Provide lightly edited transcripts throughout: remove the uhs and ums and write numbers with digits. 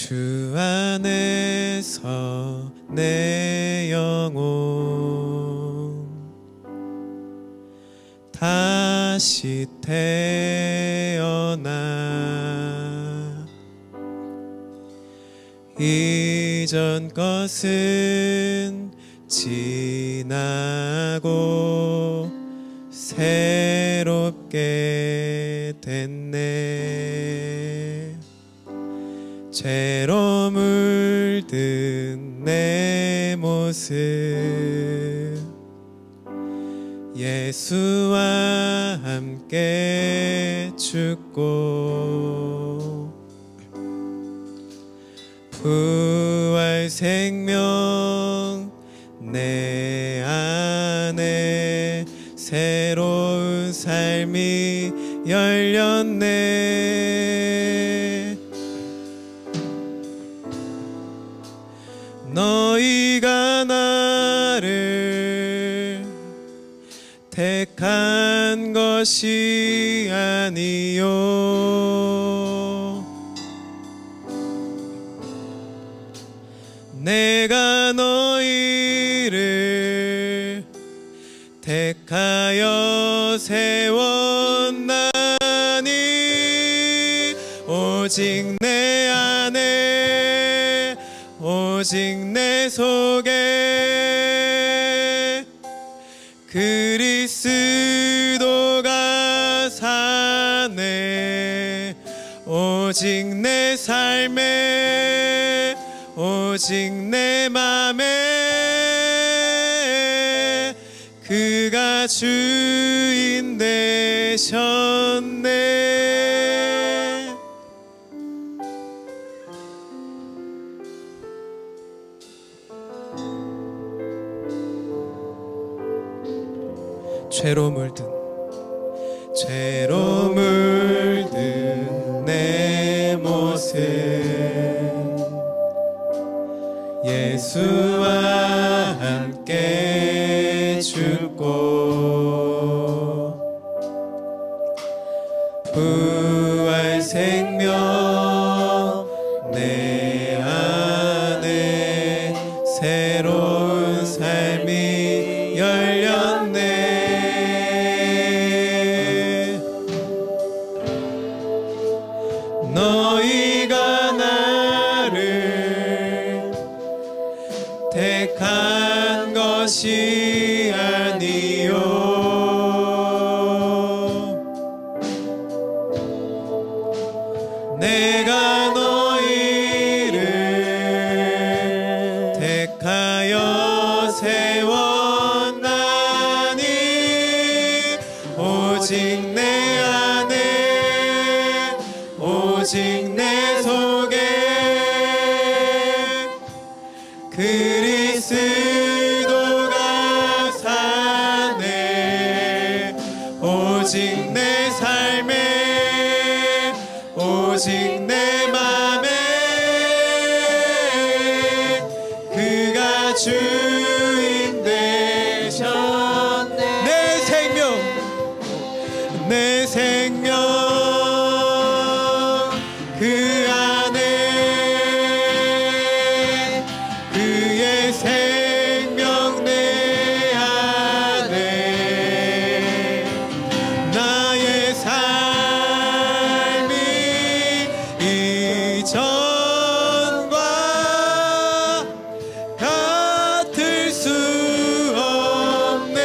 주 안에서 내 영혼 다시 태어나 이전 것은 지나고 새롭게 됐네. 죄로 물든 내 모습 예수와 함께 죽고 부활 생명 내 안에 새로운 삶이 열렸네. 너희가 나를 택한 것이 아니요 내가 너희를 택하여 세웠나니 오직 내 안에 오직 내 속에 그리스도가 사네. 오직 내 삶에 오직 내 맘에 그가 주인 되셨네. 죄로 물든 내 모습 예수와 함께 죽고 부활 생명 내 안에 새로운 삶이 열렸네. 너희가 나를 택한 것이 아니요 내가 너희를 택하여 세웠나니 오직 내 안에 오직 내 속에 그리스도가 사네. 오직 내 삶에 오직 내 맘에 그가 주인 되셨네. 내 생명 그 안에 그의 생명 내 안에 나의 삶이 이전과 같을 수 없네.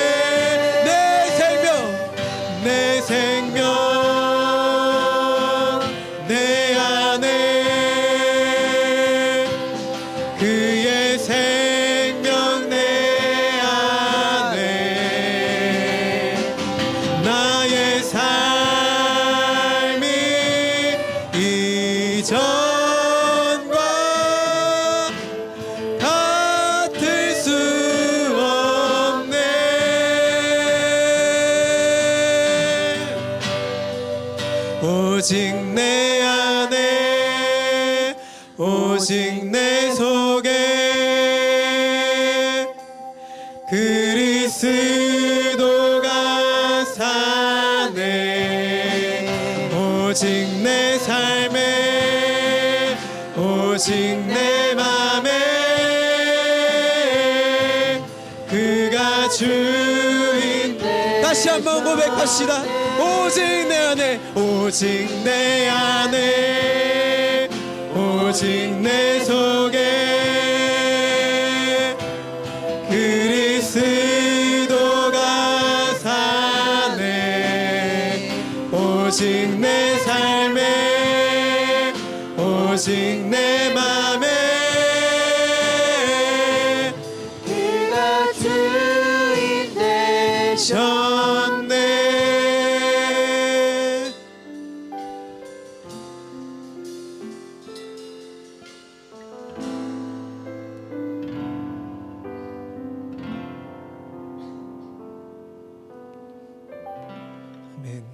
내 생명 내 안에 그의 생명 내 안에 나의 삶이 이전과 같을 수 없네. 오직 내 안에 오직 내 속에 그리스도가 사네. 오직 내 삶에 오직 내 맘에 그가 주인. 다시 한번 고백합시다. 오직 내 안에, 오직 내 안에, 오직 내 속에 그리스도가 사네. 오직 내 삶에, 오직 내 맘에 그가 주인 되셨네. 아멘.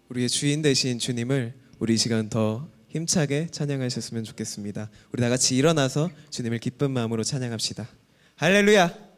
우리의 주인 되신 주님을 우리 이 시간 더 힘차게 찬양하셨으면 좋겠습니다. 우리 다 같이 일어나서 주님을 기쁜 마음으로 찬양합시다. 할렐루야.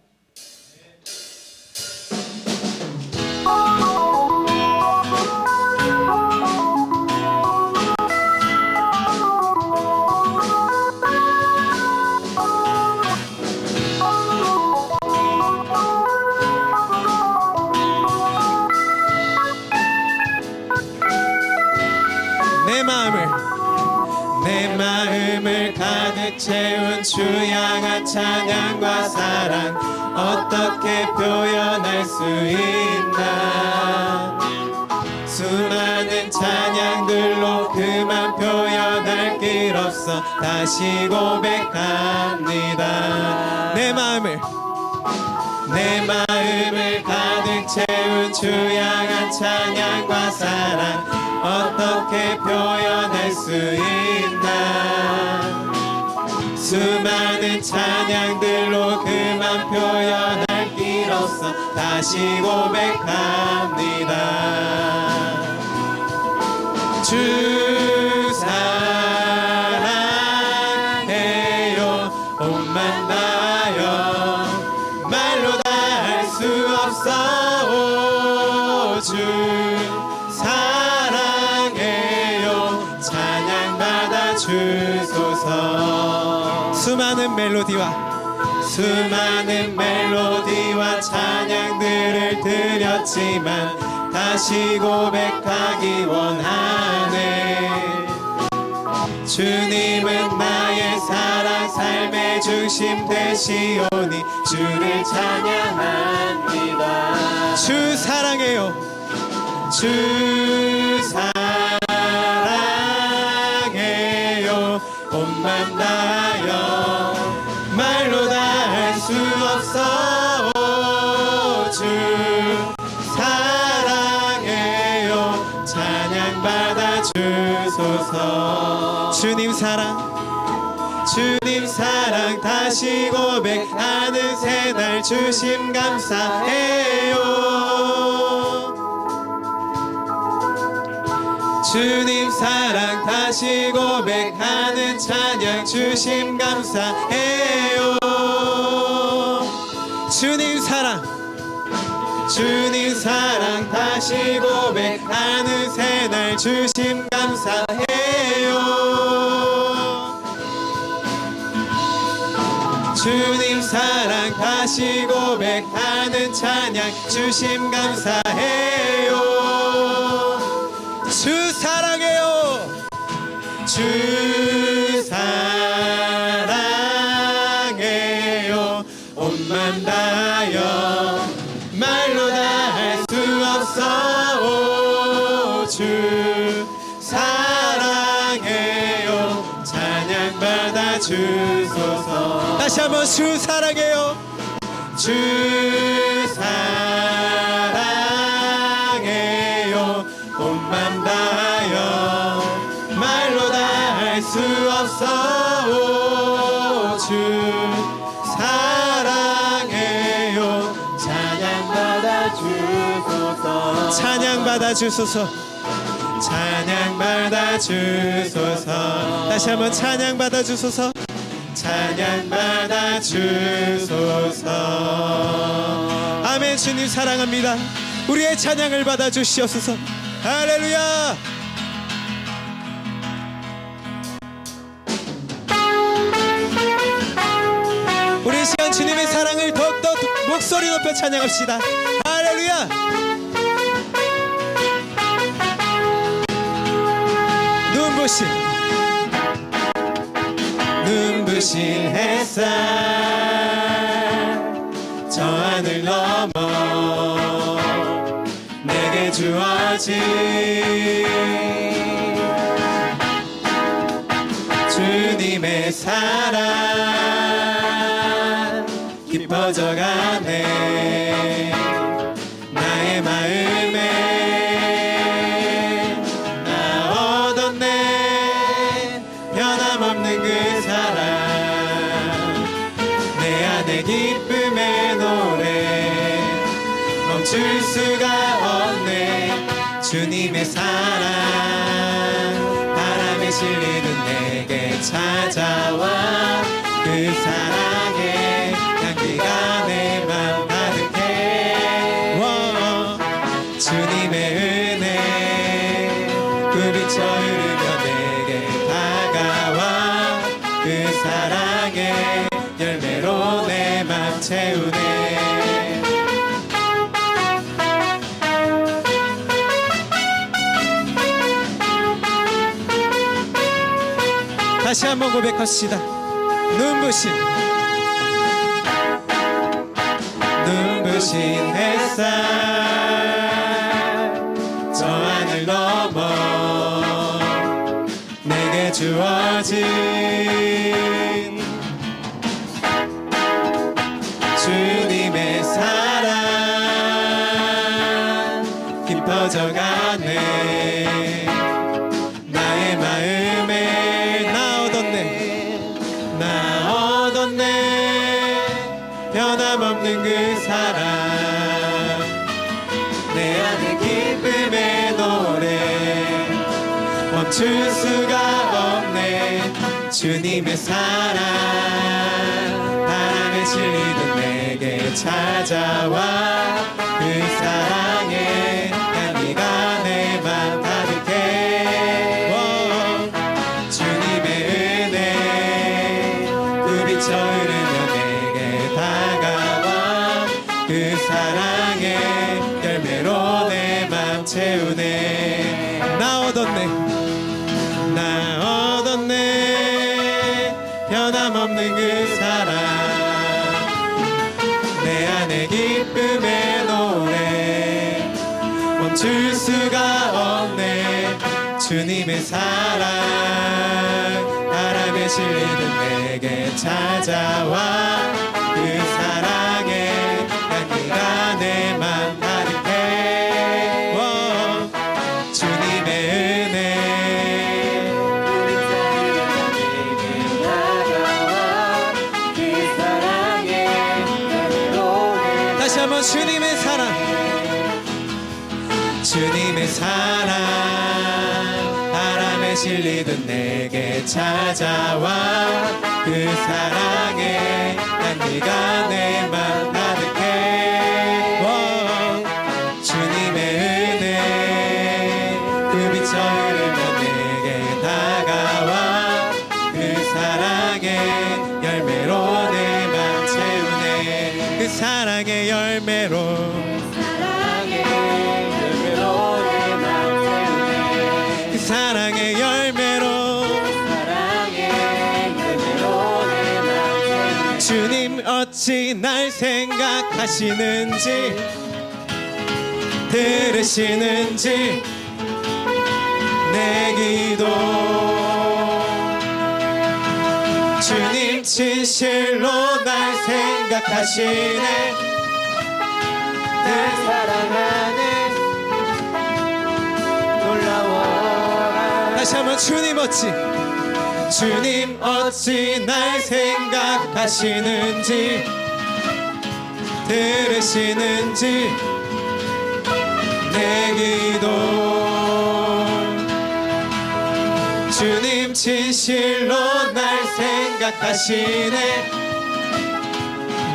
내 마음을 가득 채운 주 향한 찬양과 사랑 어떻게 표현할 수 있나. 수많은 찬양들로 그만 표현할 길 없어 다시 고백합니다. 내 마음을 가득 채운 주 향한 찬양과 사랑 어떻게 표현할 수 있나. 수많은 찬양들로 그만 표현할 길 없어 다시 고백합니다. 주 사랑해요. 옷만 다여 말로 다 할 수 없어. 오, 주 사랑해요. 찬양받아 주소서. 수많은 멜로디와 찬양들을 드렸지만 다시 고백하기 원하네. 주님은 나의 사랑 삶의 중심 되시오니 주를 찬양합니다. 주 사랑해요. 주 사랑해요. 옷만 다여 말로 다 할 수 없어. 주 사랑해요. 찬양받아 주소서. 주님 사랑 다시 고백하는 새날 주심 감사해요. 주님 사랑 다시 고백하는 찬양 주심 감사해요. 주님 사랑 다시 고백하는 새날 주심 감사해요. 주님 사랑 다시 고백하는 찬양 주심 감사해요. 주 사랑해요. 주 사랑해요. 옷만 다여 말로 다 할 수 없어. 오, 주 사랑해요. 찬양받아 주소서. 다시 한번 주 사랑해요. 주 사랑해요. 옷만 다여 말로 다 할 수 없어. 오, 주 사랑해요. 찬양받아 주소서. 찬양받아 주소서. 찬양받아 주소서. 다시 한번 찬양받아 주소서. 찬양받아 주소서. 아멘. 주님 사랑합니다. 우리의 찬양을 받아 주시옵소서. 할렐루야. 목소리 높여 찬양합시다. 할렐루야. 눈부신 햇살 저 하늘 넘어 내게 주어진 주님의 사랑 깊어져가네 나의 마음에 나 얻었네 변함없는 그 사랑 내 안에 기쁨의 노래 멈출 수가 없네 주님의 사랑 바람에 실리는 내게 찾아와 그 사랑의 향기가 내 맘 가득해 주님의 은혜 굴비쳐 흐르며 내게 다가와 그 사랑의 열매로 내 맘 채우네 다시 한번 고백합시다. 눈부신 햇살 저 하늘 넘어 내게 주어진 주님의 사랑 깊어져가네 나의 마음에 나 얻었네 변함없는 그 사랑 내 안에 기쁨의 노래 멈출 수가 없네 주님의 사랑 바람에 실리던 내게 찾아와 그 사랑의 향기가 내 맘 가득해 주님의 은혜 굴비쳐 흐르며 내게 다가와 그 사랑의 열매로 내 맘 채우네 나 얻었네 변함없는 그 사랑 내 안에 기쁨의 노래 멈출 수가 없네 주님의 사랑 바람에 실리는 내게 찾아와 그 사랑의 향기가 내 맘 가득해 주님의 은혜 내게 다가와 그 사랑의 향기로 다시 한번 주님의 사랑 바람에 실리던 내게 찾아와 그 사랑의 향기가 내 맘 가득해 주님의 은혜 굴비쳐 흐르며 내게 다가와 그 사랑의 열매로 내 맘 채우네 그 사랑의 열매로 사랑의 열매로 주님 어찌 날 생각하시는지 들으시는지 내 기도 주님 진실로 날 생각하시네 날 사랑하네 다시 한번 주님 어찌 날 생각하시는지 들으시는지 내 기도 주님 진실로 날 생각하시네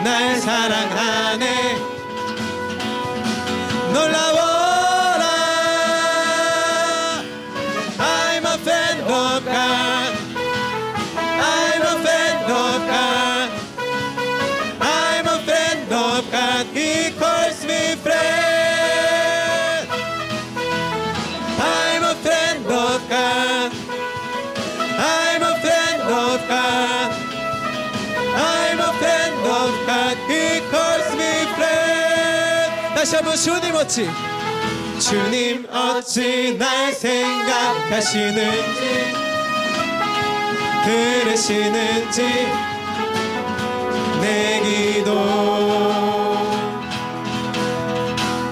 날 사랑하네 놀라워 다시 한번 주님 어찌, 주님 어찌 날 생각하시는지, 들으시는지 내 기도.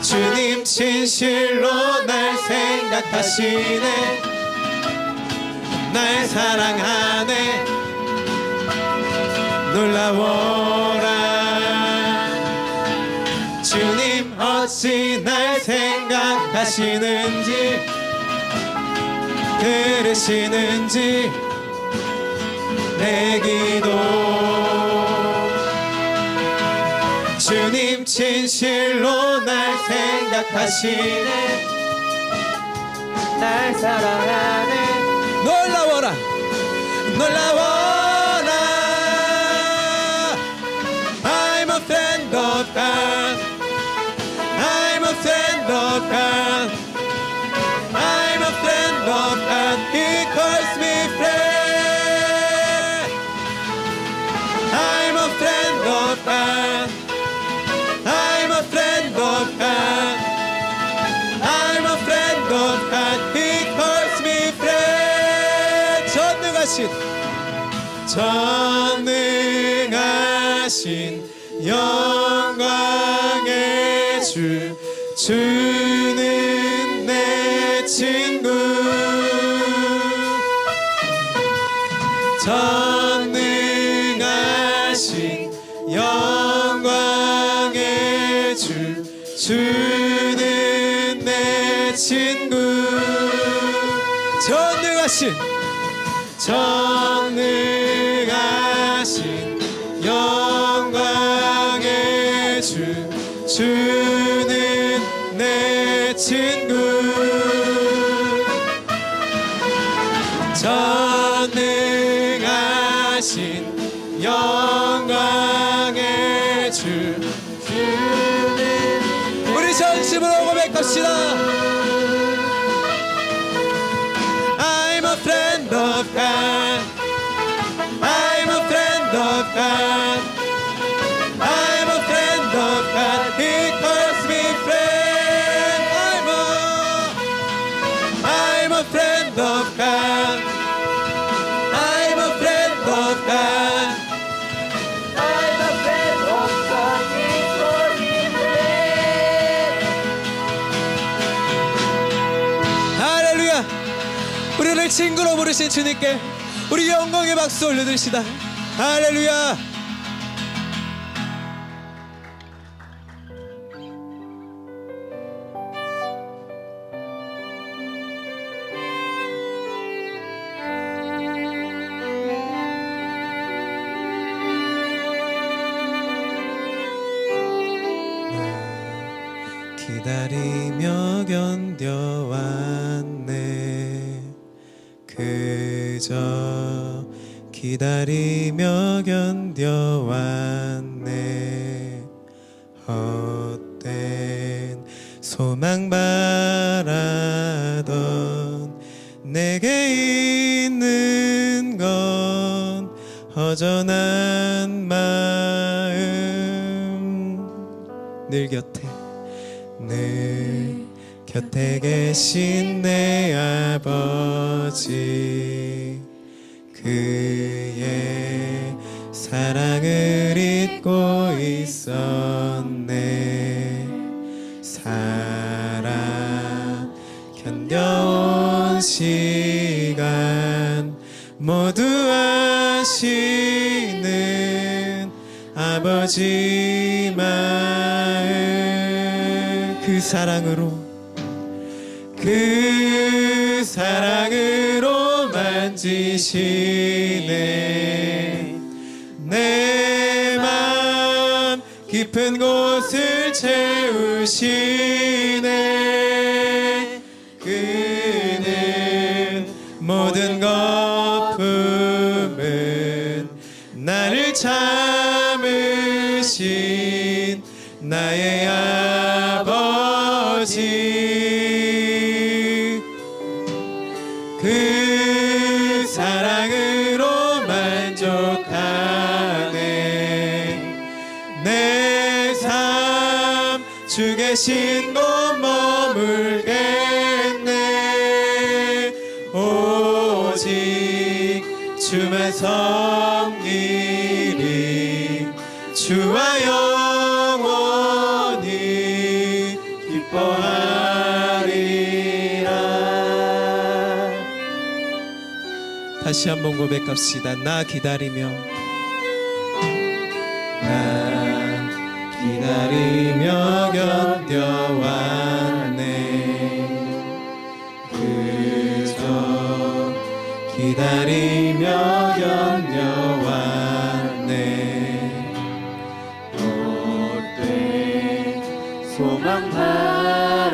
주님 진실로 날 생각하시네, 날 사랑하네. 놀라워라. 주님 어찌 날 생각하시는지, 들으시는지 내 기도. 주님 진실로 날 생각하시네, 날 사랑하네. 놀라워라, 놀라워라. I'm a friend of God, I'm a friend of God, I'm a friend of God. He calls me friend. I'm a friend of God, I'm a friend of God, I'm a friend of God. He calls me friend. 전능하신 영광의 주, 주는 내 친구. 전능하신 영광의 주, 주는 내 친구. 전능하신 영광의 주, 주는 내 친구. 전능하신 영광의 주, 주는. 우리 전심으로 고백합시다. I'm a friend of God, I'm a friend of God, I'm a friend of God. He calls me friend. I'm a friend of God, I'm a friend of God, I'm a friend of God. He calls me friend. 할렐루야. 우리를 친구로 부르신 주님께 우리 영광의 박수 올려드립시다. 할렐루야. 기다리며 견뎌왔네, 그저 기다리며 견뎌왔네. 헛된 소망 바라던 내게 있는 건 허전한 마음. 늘 곁에 계신 내 아버지, 그의 사랑을 잊고 있었네. 살아 견뎌온 시간 모두 아시는 아버지 마음. 그 사랑으로 만지시네. 내 맘 깊은 곳을 채우시네. 그는 모든 거품은 나를 참으신 나의 아버지. 그 사랑으로 만족하네. 내 삶 주 계신 곳 머물겠네. 오직 주만 섬기리. 주와 영원히 기뻐하리라. 다시 한번 고백합시다. 나 기다리며 견뎌왔네. 그저 기다리며 견뎌왔네. 롯데 소망 바라던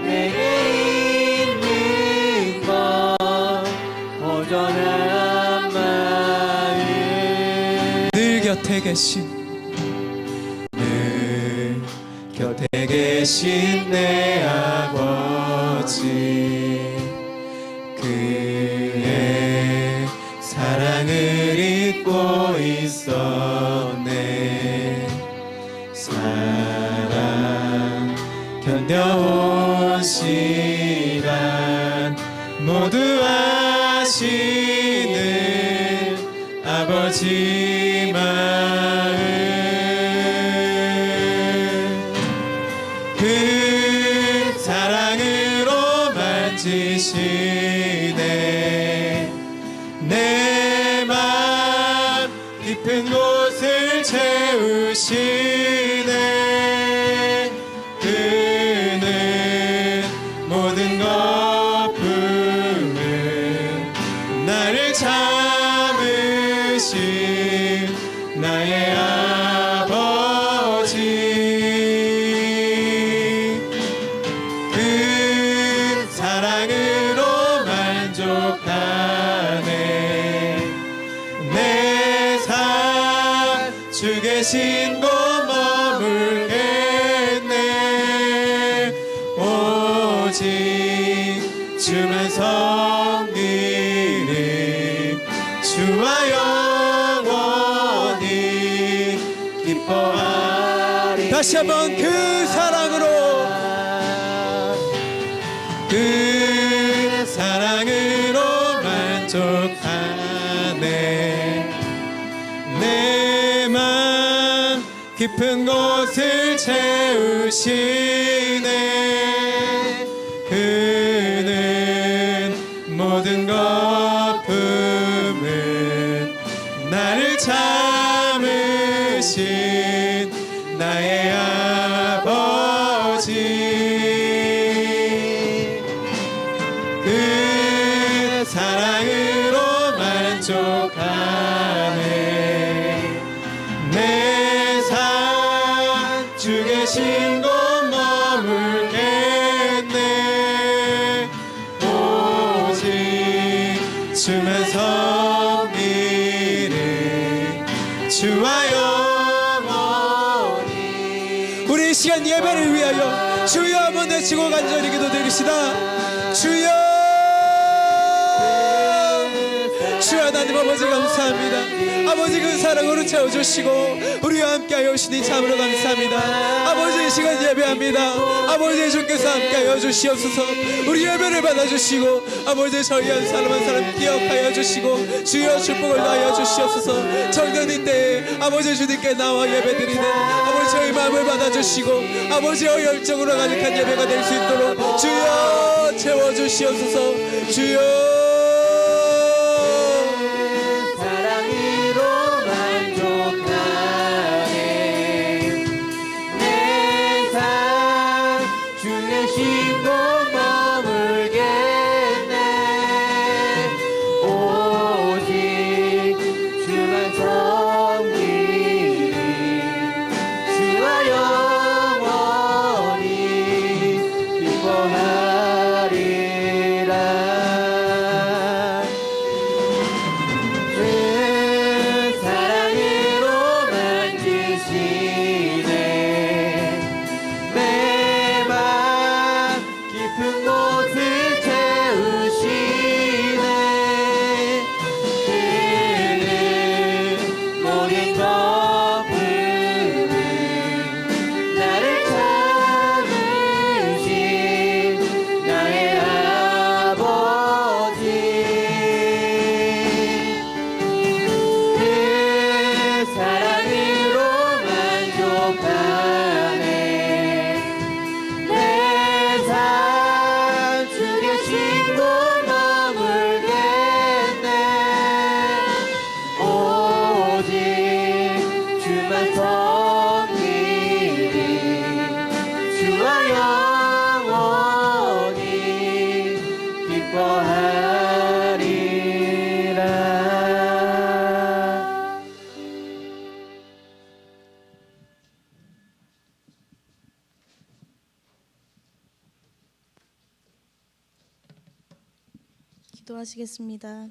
내게 있는 것 허전한 마음. 늘 곁에 계신 곁에 계신 내 아버지, 그의 사랑을 잊고 있었네. 사랑 견뎌온 시간 모두 아시는 아버지 마음. 그 사랑으로 만지시네. 내 맘 깊은 곳을 채우시네. 그는 모든 거품을 나를 참으신 나의 아버지. 내 삶 주 계신 곳 머물겠네. 오직 주만 섬기리. 주와 영원히 기뻐하리. 다시 한번 그 사랑으로, 그 사랑으로 만족하네. 내 맘 깊은 곳을 채우시네. 그는 모든 거품을 나를 참으신 나의 아버지. 그 사랑으로 만족하네. 내 삶 주 계신 곳 머물겠네. 오직 주만 섬기리. 주와 영원히. 우리 이 시간 예배를 위하여 주여 한번 외치고 간절히 기도드립시다. 주여, 주 하나님 아버지 감사합니다. 아버지 그 사랑으로 채워주시고 우리와 함께하여 오시니 참으로 감사합니다. 아버지 이 시간 예배합니다. 아버지 주께서 함께하여 주시옵소서. 우리 예배를 받아주시고 아버지 저희 한 사람 한 사람 기억하여 주시고 주여 축복을 다하여 주시옵소서. 정전인 때에 아버지 주님께 나와 예배드리는 아버지 저희 마음을 받아주시고 아버지의 열정으로 가득한 예배가 될 수 있도록 주여 채워주시옵소서. 주여 기도하시겠습니다.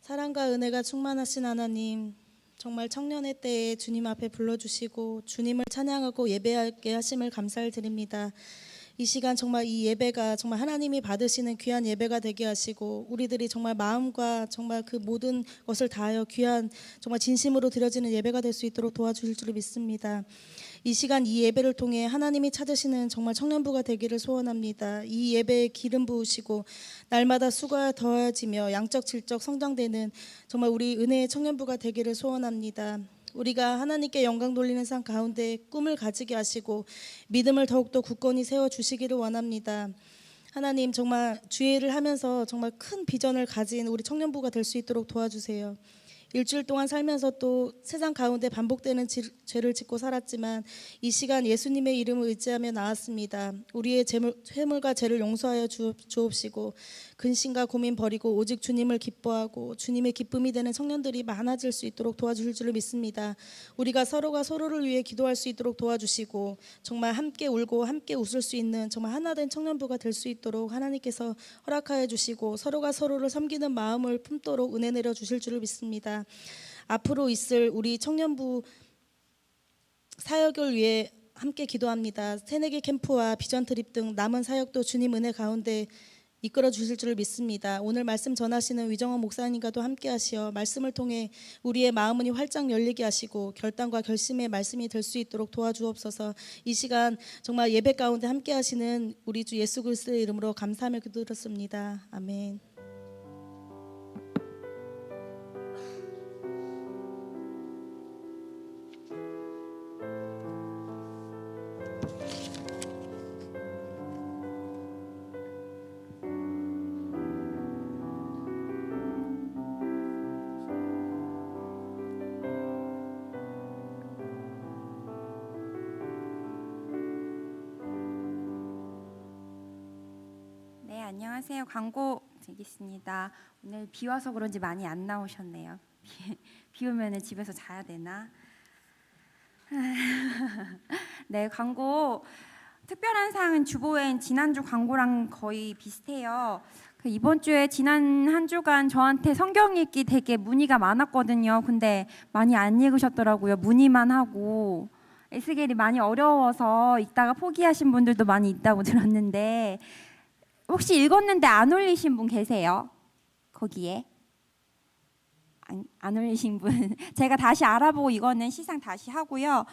사랑과 은혜가 충만하신 하나님, 정말 청년의 때에 주님 앞에 불러주시고 주님을 찬양하고 예배하게 하심을 감사를 드립니다. 이 시간 정말 이 예배가 정말 하나님이 받으시는 귀한 예배가 되게 하시고 우리들이 정말 마음과 정말 그 모든 것을 다하여 귀한 정말 진심으로 드려지는 예배가 될 수 있도록 도와주실 줄 믿습니다. 이 시간 이 예배를 통해 하나님이 찾으시는 정말 청년부가 되기를 소원합니다. 이 예배에 기름 부으시고 날마다 수가 더해지며 양적 질적 성장되는 정말 우리 은혜의 청년부가 되기를 소원합니다. 우리가 하나님께 영광 돌리는 삶 가운데 꿈을 가지게 하시고 믿음을 더욱더 굳건히 세워주시기를 원합니다. 하나님 정말 주의를 하면서 정말 큰 비전을 가진 우리 청년부가 될 수 있도록 도와주세요. 일주일 동안 살면서 또 세상 가운데 반복되는 죄를 짓고 살았지만 이 시간 예수님의 이름을 의지하며 나왔습니다. 우리의 죄물과 죄를 용서하여 주옵시고 근심과 고민 버리고 오직 주님을 기뻐하고 주님의 기쁨이 되는 청년들이 많아질 수 있도록 도와주실 줄 믿습니다. 우리가 서로가 서로를 위해 기도할 수 있도록 도와주시고 정말 함께 울고 함께 웃을 수 있는 정말 하나된 청년부가 될 수 있도록 하나님께서 허락하여 주시고 서로가 서로를 섬기는 마음을 품도록 은혜 내려 주실 줄 믿습니다. 앞으로 있을 우리 청년부 사역을 위해 함께 기도합니다. 새내기 캠프와 비전 트립 등 남은 사역도 주님 은혜 가운데 이끌어 주실 줄 믿습니다. 오늘 말씀 전하시는 위정원 목사님과도 함께 하시어 말씀을 통해 우리의 마음문이 활짝 열리게 하시고 결단과 결심의 말씀이 될 수 있도록 도와주옵소서. 이 시간 정말 예배 가운데 함께 하시는 우리 주 예수 그리스도의 이름으로 감사하며 기도드렸습니다. 아멘. 안녕하세요. 광고 드리겠습니다. 오늘 비 와서 그런지 많이 안 나오셨네요. 비 오면 집에서 자야 되나? 네, 광고 특별한 사항은 주보엔 지난주 광고랑 거의 비슷해요. 이번 주에 지난 한 주간 저한테 성경 읽기 되게 문의가 많았거든요. 근데 많이 안 읽으셨더라고요. 문의만 하고 에스겔이 많이 어려워서 읽다가 포기하신 분들도 많이 있다고 들었는데 혹시 읽었는데 안 올리신 분 계세요? 거기에? 안 올리신 분 제가 다시 알아보고 이거는 시상 다시 하고요.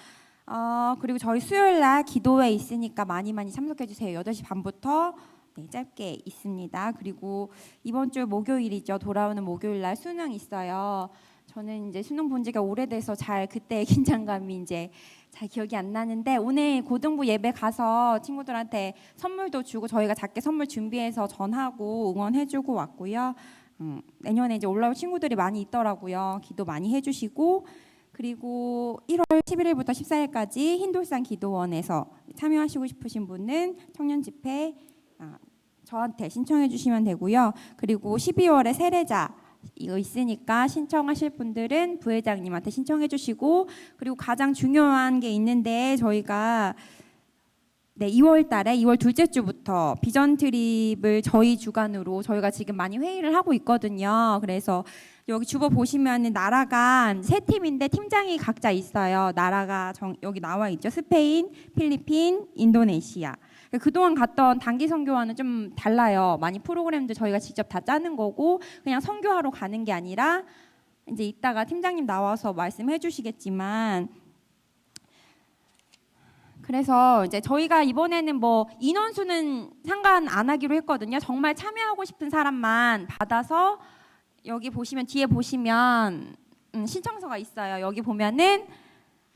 그리고 저희 수요일날 기도회 있으니까 많이 참석해 주세요. 8시 반부터 네, 짧게 있습니다. 그리고 이번 주 목요일이죠. 돌아오는 목요일날 수능 있어요. 저는 이제 수능 본 지가 오래돼서 잘 그때의 긴장감이 이제 잘 기억이 안 나는데 오늘 고등부 예배 가서 친구들한테 선물도 주고 저희가 작게 선물 준비해서 전하고 응원해주고 왔고요. 내년에 이제 올라올 친구들이 많이 있더라고요. 기도 많이 해주시고 그리고 1월 11일부터 14일까지 흰돌산 기도원에서 참여하시고 싶으신 분은 청년 집회 저한테 신청해 주시면 되고요. 그리고 12월에 세례자 이거 있으니까 신청하실 분들은 부회장님한테 신청해 주시고 그리고 가장 중요한 게 있는데 저희가 2월 달에 2월 둘째 주부터 비전 트립을 저희 주관으로 저희가 지금 많이 회의를 하고 있거든요. 그래서 여기 주보 보시면 나라가 3팀인데 팀장이 각자 있어요. 나라가 여기 나와 있죠. 스페인, 필리핀, 인도네시아. 그동안 갔던 단기 선교와는 좀 달라요. 많이 프로그램도 저희가 직접 다 짜는 거고 그냥 선교하러 가는 게 아니라 이제 이따가 팀장님 나와서 말씀해 주시겠지만 그래서 이제 저희가 이번에는 뭐 인원수는 상관 안 하기로 했거든요. 정말 참여하고 싶은 사람만 받아서 여기 보시면 뒤에 보시면 신청서가 있어요. 여기 보면은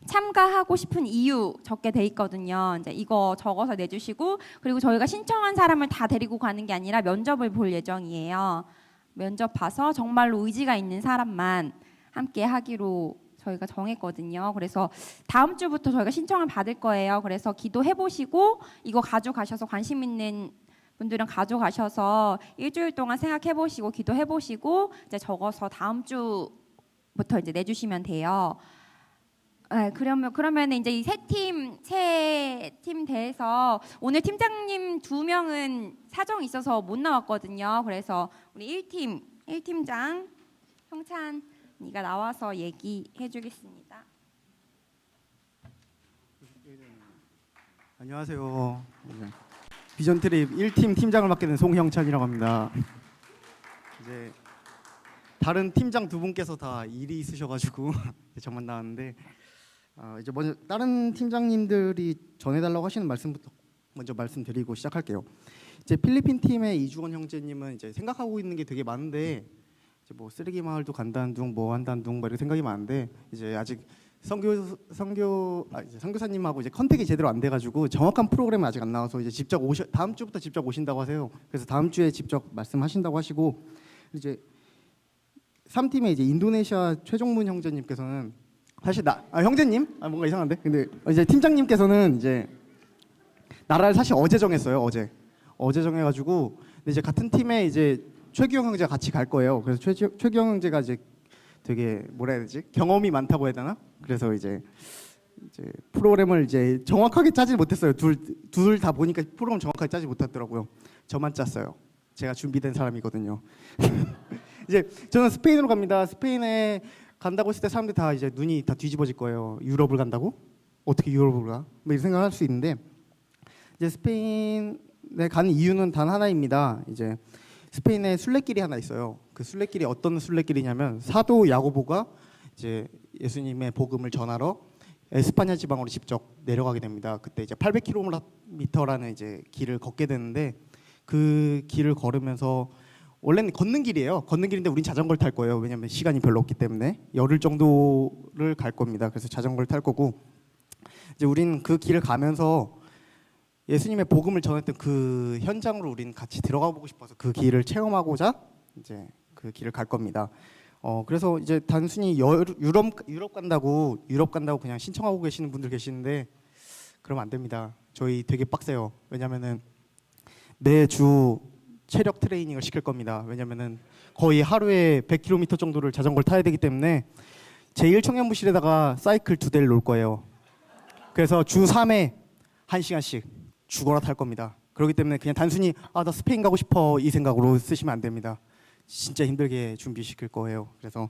참가하고 싶은 이유 적게 돼 있거든요. 이제 이거 적어서 내주시고 그리고 저희가 신청한 사람을 다 데리고 가는 게 아니라 면접을 볼 예정이에요. 면접 봐서 정말로 의지가 있는 사람만 함께 하기로 저희가 정했거든요. 그래서 다음 주부터 저희가 신청을 받을 거예요. 그래서 기도해 보시고 이거 가져가셔서 관심 있는 분들은 가져가셔서 일주일 동안 생각해 보시고 기도해 보시고 이제 적어서 다음 주부터 이제 내주시면 돼요. 네, 그러면 이제 이 세 팀 대해서 오늘 팀장님 2명은 사정이 있어서 못 나왔거든요. 그래서 우리 1팀장 형찬이가 나와서 얘기해 주겠습니다. 안녕하세요. 비전 트립 1팀 팀장을 맡게 된 송형찬이라고 합니다. 이제 다른 팀장 두 분께서 다 일이 있으셔가지고 저만 나왔는데 이제 먼저 다른 팀장님들이 전해달라고 하시는 말씀부터 먼저 말씀드리고 시작할게요. 이제 필리핀 팀의 이주원 형제님은 이제 생각하고 있는 게 되게 많은데 이제 뭐 쓰레기 마을도 간다는 둥, 뭐 한다는 둥, 뭐 이렇게 생각이 많은데 이제 아직 이제 선교사님하고 이제 컨택이 제대로 안 돼가지고 정확한 프로그램은 아직 안 나와서 이제 다음 주부터 직접 오신다고 하세요. 그래서 다음 주에 직접 말씀하신다고 하시고 이제 3팀의 이제 인도네시아 최종문 형제님께서는 사실 형제님 뭔가 이상한데 근데 이제 팀장님께서는 이제 나라를 사실 어제 정했어요. 어제 정해가지고 근데 이제 같은 팀에 이제 최규영 형제가 같이 갈 거예요. 그래서 최규영 형제가 이제 되게 뭐라 해야 되지? 경험이 많다고 해야 되나? 그래서 이제 프로그램을 이제 정확하게 짜지 못했어요. 둘 다 보니까 프로그램 정확하게 짜지 못했더라고요. 저만 짰어요. 제가 준비된 사람이거든요. 이제 저는 스페인으로 갑니다. 스페인에 간다고 했을 때 사람들 다 이제 눈이 다 뒤집어질 거예요. 유럽을 간다고? 어떻게 유럽을 가? 뭐 이런 생각할 수 있는데 이제 스페인에 가는 이유는 단 하나입니다. 이제 스페인에 순례길이 하나 있어요. 그 순례길이 어떤 순례길이냐면 사도 야고보가 이제 예수님의 복음을 전하러 에스파냐 지방으로 직접 내려가게 됩니다. 그때 이제 800km라는 이제 길을 걷게 되는데 그 길을 걸으면서 원래는 걷는 길이에요. 걷는 길인데 우린 자전거를 탈 거예요. 왜냐하면 시간이 별로 없기 때문에 열흘 정도를 갈 겁니다. 그래서 자전거를 탈 거고 이제 우린 그 길을 가면서 예수님의 복음을 전했던 그 현장으로 우린 같이 들어가 보고 싶어서 그 길을 체험하고자 이제 그 길을 갈 겁니다. 그래서 이제 단순히 유럽 간다고 그냥 신청하고 계시는 분들 계시는데 그러면 안 됩니다. 저희 되게 빡세요. 왜냐면은 매주 체력 트레이닝을 시킬 겁니다. 왜냐면은 거의 하루에 100km 정도를 자전거를 타야 되기 때문에 제1청년부실에다가 사이클 2대를 놓을 거예요. 그래서 주 3회 1시간씩 죽어라 탈 겁니다. 그렇기 때문에 그냥 단순히 나 스페인 가고 싶어 이 생각으로 쓰시면 안 됩니다. 진짜 힘들게 준비시킬 거예요. 그래서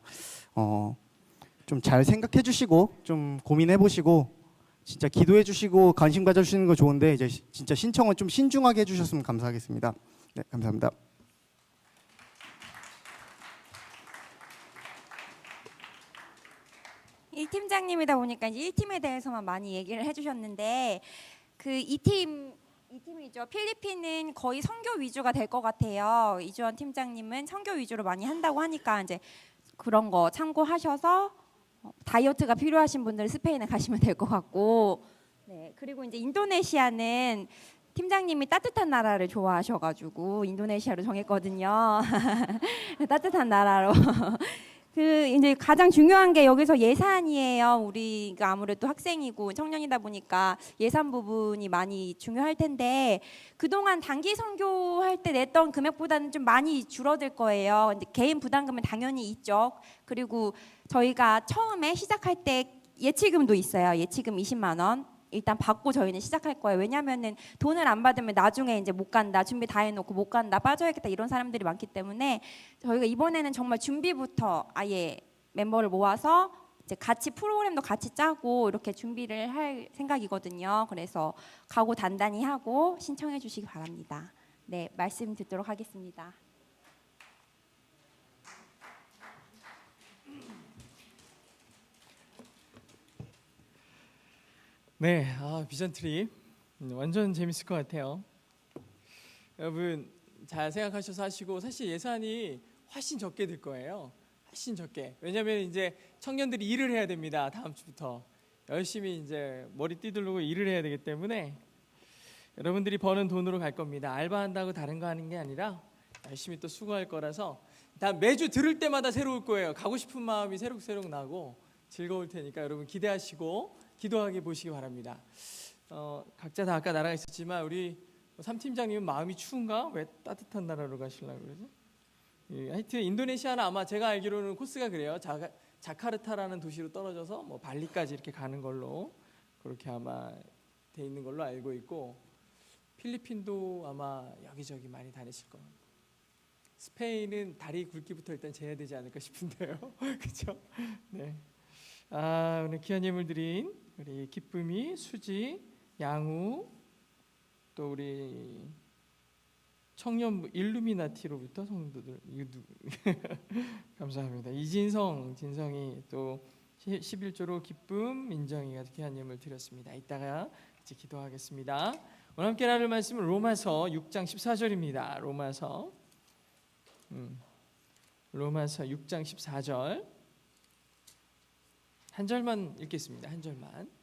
좀 잘 생각해 주시고 좀 고민해 보시고 진짜 기도해 주시고 관심 가져 주시는 거 좋은데 이제 진짜 신청은 좀 신중하게 해 주셨으면 감사하겠습니다. 네, 감사합니다. 이 팀장님이다 보니까 이제 1팀에 대해서만 많이 얘기를 해주셨는데 그 2팀이죠. 필리핀은 거의 선교 위주가 될 것 같아요. 이주원 팀장님은 선교 위주로 많이 한다고 하니까 이제 그런 거 참고하셔서 다이어트가 필요하신 분들 스페인에 가시면 될 것 같고, 네, 그리고 이제 인도네시아는 팀장님이 따뜻한 나라를 좋아하셔가지고 인도네시아로 정했거든요. 따뜻한 나라로. 그 이제 가장 중요한 게 여기서 예산이에요. 우리가 아무래도 학생이고 청년이다 보니까 예산 부분이 많이 중요할 텐데 그동안 단기 선교할 때 냈던 금액보다는 좀 많이 줄어들 거예요. 근데 개인 부담금은 당연히 있죠. 그리고 저희가 처음에 시작할 때 예치금도 있어요. 예치금 20만 원. 일단 받고 저희는 시작할 거예요. 왜냐하면은 돈을 안 받으면 나중에 이제 못 간다, 준비 다 해놓고 못 간다, 빠져야겠다 이런 사람들이 많기 때문에 저희가 이번에는 정말 준비부터 아예 멤버를 모아서 이제 같이 프로그램도 같이 짜고 이렇게 준비를 할 생각이거든요. 그래서 각오 단단히 하고 신청해 주시기 바랍니다. 네, 말씀 듣도록 하겠습니다. 네, 비전 트립 완전 재밌을 것 같아요. 여러분 잘 생각하셔서 하시고 사실 예산이 훨씬 적게 들 거예요. 훨씬 적게. 왜냐하면 이제 청년들이 일을 해야 됩니다. 다음 주부터 열심히 이제 머리 띠들르고 일을 해야 되기 때문에 여러분들이 버는 돈으로 갈 겁니다. 알바한다고 다른 거 하는 게 아니라 열심히 또 수고할 거라서 다 매주 들을 때마다 새로울 거예요. 가고 싶은 마음이 새록새록 나고 즐거울 테니까 여러분 기대하시고 기도하게 보시기 바랍니다. 각자 다 아까 나라가 있었지만 우리 3팀장님은 마음이 추운가? 왜 따뜻한 나라로 가시려고 그러죠? 하여튼 인도네시아는 아마 제가 알기로는 코스가 그래요. 자카르타라는 도시로 떨어져서 뭐 발리까지 이렇게 가는 걸로 그렇게 아마 돼 있는 걸로 알고 있고, 필리핀도 아마 여기저기 많이 다니실 겁니다. 스페인은 다리 굵기부터 일단 재야 되지 않을까 싶은데요. 그렇죠? 네. 오늘 귀한 예물 드린 우리 기쁨이, 수지, 양우, 또 우리 청년부 일루미나티로부터 성도들 감사합니다. 이진성, 진성이 또 11조로 기쁨, 민정이가 귀한 예물 드렸습니다. 이따가 같이 기도하겠습니다. 오늘 함께 나눌 말씀은 로마서 6장 14절입니다. 로마서 6장 14절 한 절만 읽겠습니다. 한 절만.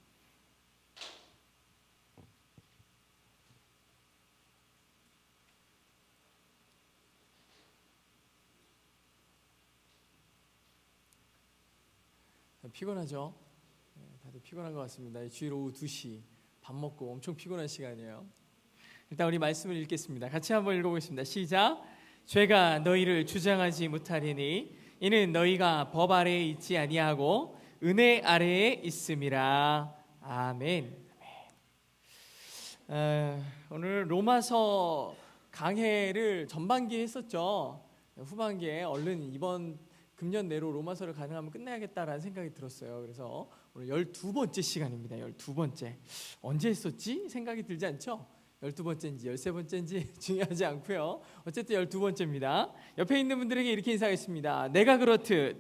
피곤하죠? 다들 피곤한 것 같습니다. 주일 오후 2시 밥 먹고 엄청 피곤한 시간이에요. 일단 우리 말씀을 읽겠습니다. 같이 한번 읽어보겠습니다. 시작. 죄가 너희를 주장하지 못하리니 이는 너희가 법 아래에 있지 아니하고 은혜 아래에 있음이라. 아멘. 오늘 로마서 강해를 전반기에 했었죠. 후반기에 얼른 이번 금년 내로 로마서를 가능하면 끝내야겠다라는 생각이 들었어요. 그래서 오늘 12번째 시간입니다. 12번째. 언제 했었지? 생각이 들지 않죠? 12번째인지 13번째인지 중요하지 않고요. 어쨌든 12번째입니다. 옆에 있는 분들에게 이렇게 인사하겠습니다. 내가 그렇듯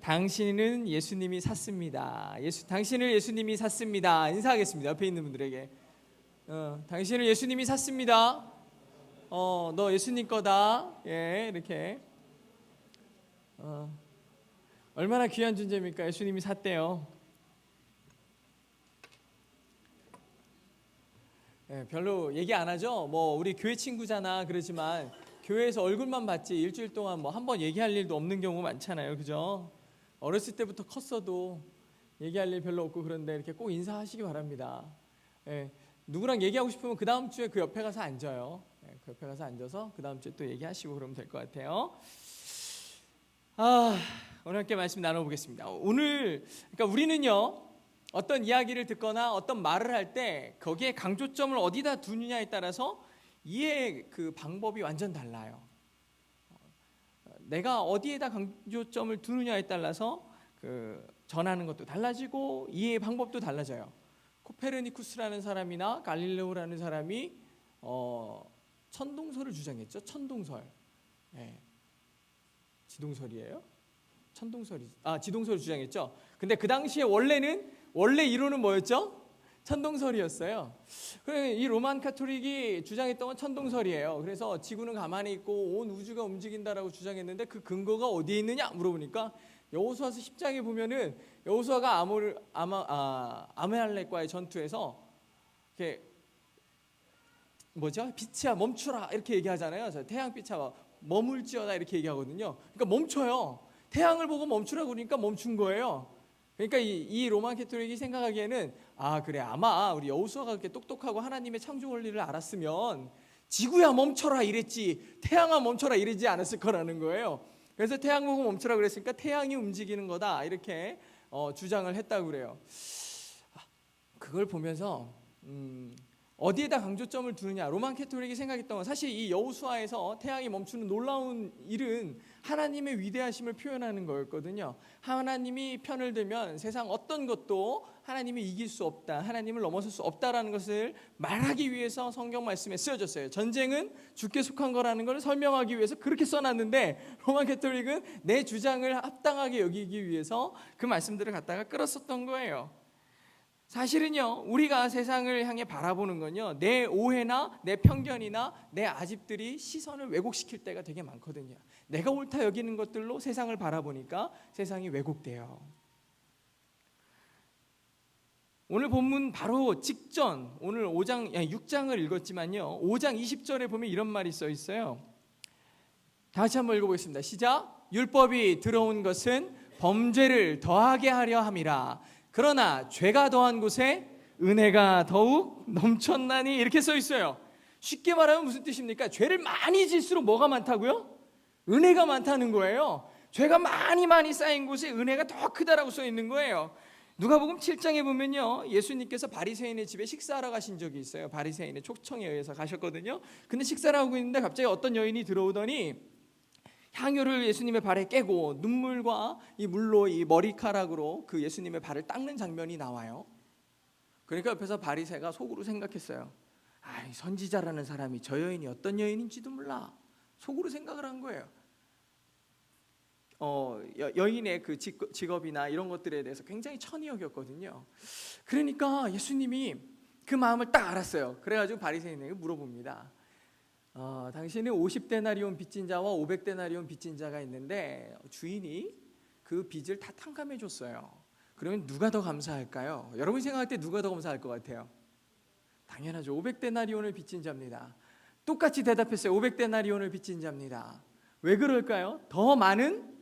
당신은 예수님이 샀습니다. 당신을 예수님이 샀습니다. 인사하겠습니다. 옆에 있는 분들에게. 당신을 예수님이 샀습니다. 너 예수님 거다. 예, 이렇게. 얼마나 귀한 존재입니까? 예수님이 샀대요. 별로 얘기 안 하죠. 뭐 우리 교회 친구잖아 그러지만 교회에서 얼굴만 봤지 일주일 동안 뭐 한 번 얘기할 일도 없는 경우 많잖아요. 그죠? 어렸을 때부터 컸어도 얘기할 일 별로 없고 그런데 이렇게 꼭 인사하시기 바랍니다. 누구랑 얘기하고 싶으면 그 다음 주에 그 옆에 가서 앉아요. 그 옆에 가서 앉아서 그 다음 주에 또 얘기하시고 그러면 될 것 같아요. 오늘 함께 말씀 나눠보겠습니다. 그러니까 우리는요, 어떤 이야기를 듣거나 어떤 말을 할 때 거기에 강조점을 어디다 두느냐에 따라서 이해 그 방법이 완전 달라요. 내가 어디에다 강조점을 두느냐에 따라서 그 전하는 것도 달라지고 이해의 방법도 달라져요. 코페르니쿠스라는 사람이나 갈릴레오라는 사람이 천동설을 주장했죠. 천동설. 지동설이에요? 지동설을 주장했죠. 근데 그 당시에 원래 이론은 뭐였죠? 천동설이었어요. 이 로만 카톨릭이 주장했던 건 천동설이에요. 그래서 지구는 가만히 있고 온 우주가 움직인다라고 주장했는데 그 근거가 어디에 있느냐 물어보니까 여호수아서 10장에 보면은 여호수아가 아말렉과의 전투에서 이렇게 빛이야 멈추라 이렇게 얘기하잖아요. 태양빛아 머물지어다 이렇게 얘기하거든요. 그러니까 멈춰요. 태양을 보고 멈추라고 그러니까 멈춘 거예요. 그러니까 이 로만 캐톨릭이 생각하기에는 그래 아마 우리 여호수아가 그렇게 똑똑하고 하나님의 창조 원리를 알았으면 지구야 멈춰라 이랬지 태양아 멈춰라 이러지 않았을 거라는 거예요. 그래서 태양 보고 멈추라 그랬으니까 태양이 움직이는 거다 이렇게 주장을 했다고 그래요. 그걸 보면서 어디에다 강조점을 두느냐 로만 캐톨릭이 생각했던 건 사실 이 여호수아에서 태양이 멈추는 놀라운 일은 하나님의 위대하심을 표현하는 거였거든요. 하나님이 편을 들면 세상 어떤 것도 하나님이 이길 수 없다, 하나님을 넘어설 수 없다라는 것을 말하기 위해서 성경 말씀에 쓰여졌어요. 전쟁은 주께 속한 거라는 걸 설명하기 위해서 그렇게 써놨는데 로만 캐톨릭은 내 주장을 합당하게 여기기 위해서 그 말씀들을 갖다가 끌었었던 거예요. 사실은요, 우리가 세상을 향해 바라보는 건요, 내 오해나 내 편견이나 내 아집들이 시선을 왜곡시킬 때가 되게 많거든요. 내가 옳다 여기는 것들로 세상을 바라보니까 세상이 왜곡돼요. 오늘 본문 바로 직전, 오늘 6장을 읽었지만요, 5장 20절에 보면 이런 말이 써 있어요. 다시 한번 읽어보겠습니다. 시작. 율법이 들어온 것은 범죄를 더하게 하려 함이라. 그러나 죄가 더한 곳에 은혜가 더욱 넘쳤나니 이렇게 써 있어요. 쉽게 말하면 무슨 뜻입니까? 죄를 많이 질수록 뭐가 많다고요? 은혜가 많다는 거예요. 죄가 많이 쌓인 곳에 은혜가 더 크다라고 써 있는 거예요. 누가복음 7장에 보면요, 예수님께서 바리새인의 집에 식사하러 가신 적이 있어요. 바리새인의 초청에 의해서 가셨거든요. 근데 식사를 하고 있는데 갑자기 어떤 여인이 들어오더니 향유를 예수님의 발에 깨고 눈물과 이 물로 이 머리카락으로 그 예수님의 발을 닦는 장면이 나와요. 그러니까 옆에서 바리새가 속으로 생각했어요. 아, 선지자라는 사람이 저 여인이 어떤 여인인지도 몰라. 속으로 생각을 한 거예요. 여인의 그 직업이나 이런 것들에 대해서 굉장히 천히 여겼거든요. 그러니까 예수님이 그 마음을 딱 알았어요. 그래가지고 바리새인에게 물어봅니다. 당신은 50데나리온 빚진 자와 500데나리온 빚진 자가 있는데 주인이 그 빚을 다 탕감해 줬어요. 그러면 누가 더 감사할까요? 여러분이 생각할 때 누가 더 감사할 것 같아요? 당연하죠. 500데나리온을 빚진 자입니다. 똑같이 대답했어요. 500데나리온을 빚진 자입니다. 왜 그럴까요? 더 많은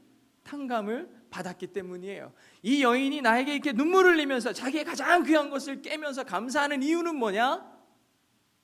탕감을 받았기 때문이에요. 이 여인이 나에게 이렇게 눈물을 흘리면서 자기의 가장 귀한 것을 깨면서 감사하는 이유는 뭐냐?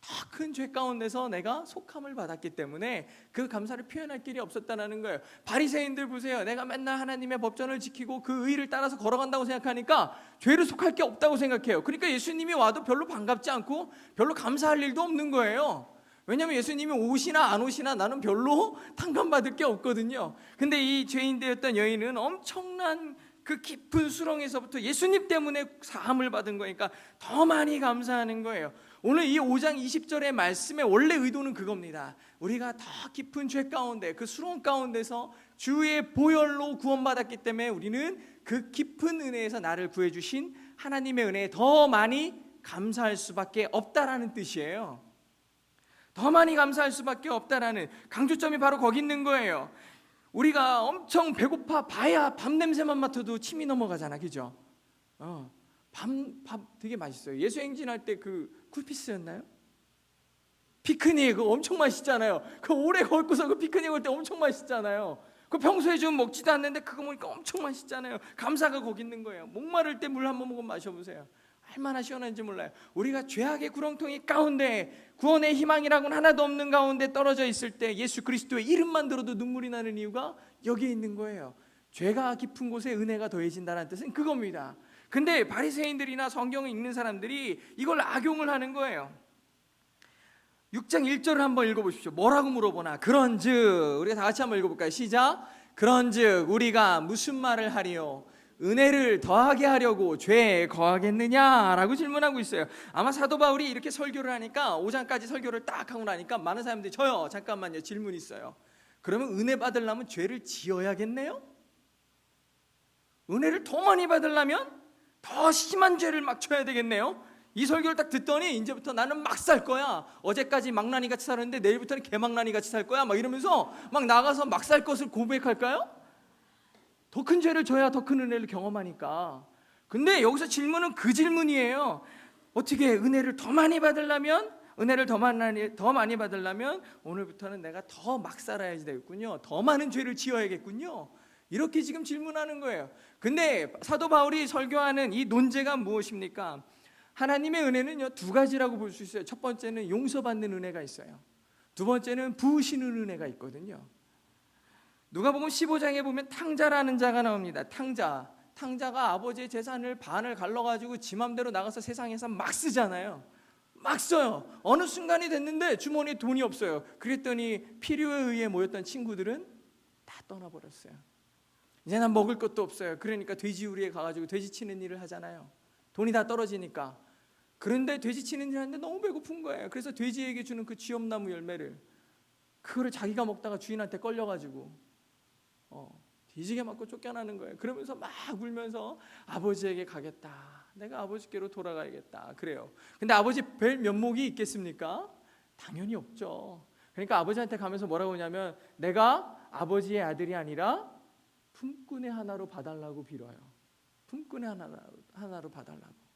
더 큰 죄 가운데서 내가 속함을 받았기 때문에 그 감사를 표현할 길이 없었다는 거예요. 바리새인들 보세요. 내가 맨날 하나님의 법전을 지키고 그 의를 따라서 걸어간다고 생각하니까 죄를 속할 게 없다고 생각해요. 그러니까 예수님이 와도 별로 반갑지 않고 별로 감사할 일도 없는 거예요. 왜냐하면 예수님이 오시나 안 오시나 나는 별로 탕감받을 게 없거든요. 근데 이 죄인되었던 여인은 엄청난 그 깊은 수렁에서부터 예수님 때문에 사함을 받은 거니까 더 많이 감사하는 거예요. 오늘 이 5장 20절의 말씀의 원래 의도는 그겁니다. 우리가 더 깊은 죄 가운데 그 수렁 가운데서 주의 보혈로 구원받았기 때문에 우리는 그 깊은 은혜에서 나를 구해주신 하나님의 은혜에 더 많이 감사할 수밖에 없다라는 뜻이에요. 더 많이 감사할 수밖에 없다라는 강조점이 바로 거기 있는 거예요. 우리가 엄청 배고파 봐야 밥 냄새만 맡아도 침이 넘어가잖아, 그죠? 밥 되게 맛있어요. 예수행진할 때 그 쿨피스였나요? 피크닉 그거 엄청 맛있잖아요. 그 오래 걸고서 그 피크닉 올 때 엄청 맛있잖아요. 그 평소에 좀 먹지도 않는데 그거 먹으니까 엄청 맛있잖아요. 감사가 거기 있는 거예요. 목마를 때 물 한 번 마셔보세요. 얼마나 시원한지 몰라요. 우리가 죄악의 구렁텅이 가운데 구원의 희망이라고는 하나도 없는 가운데 떨어져 있을 때 예수 그리스도의 이름만 들어도 눈물이 나는 이유가 여기에 있는 거예요. 죄가 깊은 곳에 은혜가 더해진다는 뜻은 그겁니다. 근데 바리새인들이나 성경을 읽는 사람들이 이걸 악용을 하는 거예요. 6장 1절을 한번 읽어보십시오. 뭐라고 물어보나? 그런즉, 우리가 다 같이 한번 읽어볼까요? 시작. 그런즉 우리가 무슨 말을 하리요? 은혜를 더하게 하려고 죄에 거하겠느냐라고 질문하고 있어요. 아마 사도 바울이 이렇게 설교를 하니까 5장까지 설교를 딱 하고 나니까 많은 사람들이 저요 잠깐만요 질문 있어요. 그러면 은혜 받으려면 죄를 지어야겠네요? 은혜를 더 많이 받으려면 더 심한 죄를 막 쳐야 되겠네요? 이 설교를 딱 듣더니 이제부터 나는 막 살 거야. 어제까지 망나니 같이 살았는데 내일부터는 개망나니 같이 살 거야. 막 이러면서 막 나가서 막 살 것을 고백할까요? 더 큰 죄를 져야 더 큰 은혜를 경험하니까. 근데 여기서 질문은 그 질문이에요. 어떻게 은혜를 더 많이 받으려면, 은혜를 더 많이 받으려면 오늘부터는 내가 더 막 살아야지 되겠군요. 더 많은 죄를 지어야겠군요. 이렇게 지금 질문하는 거예요. 근데 사도 바울이 설교하는 이 논제가 무엇입니까? 하나님의 은혜는요 두 가지라고 볼 수 있어요. 첫 번째는 용서받는 은혜가 있어요. 두 번째는 부으시는 은혜가 있거든요. 누가복음 15장에 보면 탕자라는 자가 나옵니다. 탕자가 아버지의 재산을 반을 갈라가지고 지 맘대로 나가서 세상에서 막 쓰잖아요. 막 써요. 어느 순간이 됐는데 주머니에 돈이 없어요. 그랬더니 필요에 의해 모였던 친구들은 다 떠나버렸어요. 이제 난 먹을 것도 없어요. 그러니까 돼지우리에 가가지고 돼지 치는 일을 하잖아요. 돈이 다 떨어지니까. 그런데 돼지 치는 일 하는데 너무 배고픈 거예요. 그래서 돼지에게 주는 그 쥐엄나무 열매를 그거를 자기가 먹다가 주인한테 걸려가지고 뒤지게 맞고 쫓겨나는 거예요. 그러면서 막 울면서 아버지에게 가겠다. 내가 아버지께로 돌아가야겠다. 그래요. 근데 아버지 뵐 면목이 있겠습니까? 당연히 없죠. 그러니까 아버지한테 가면서 뭐라고 하냐면 내가 아버지의 아들이 아니라 품꾼의 하나로 봐달라고 빌어요. 품꾼의 하나로 봐달라고.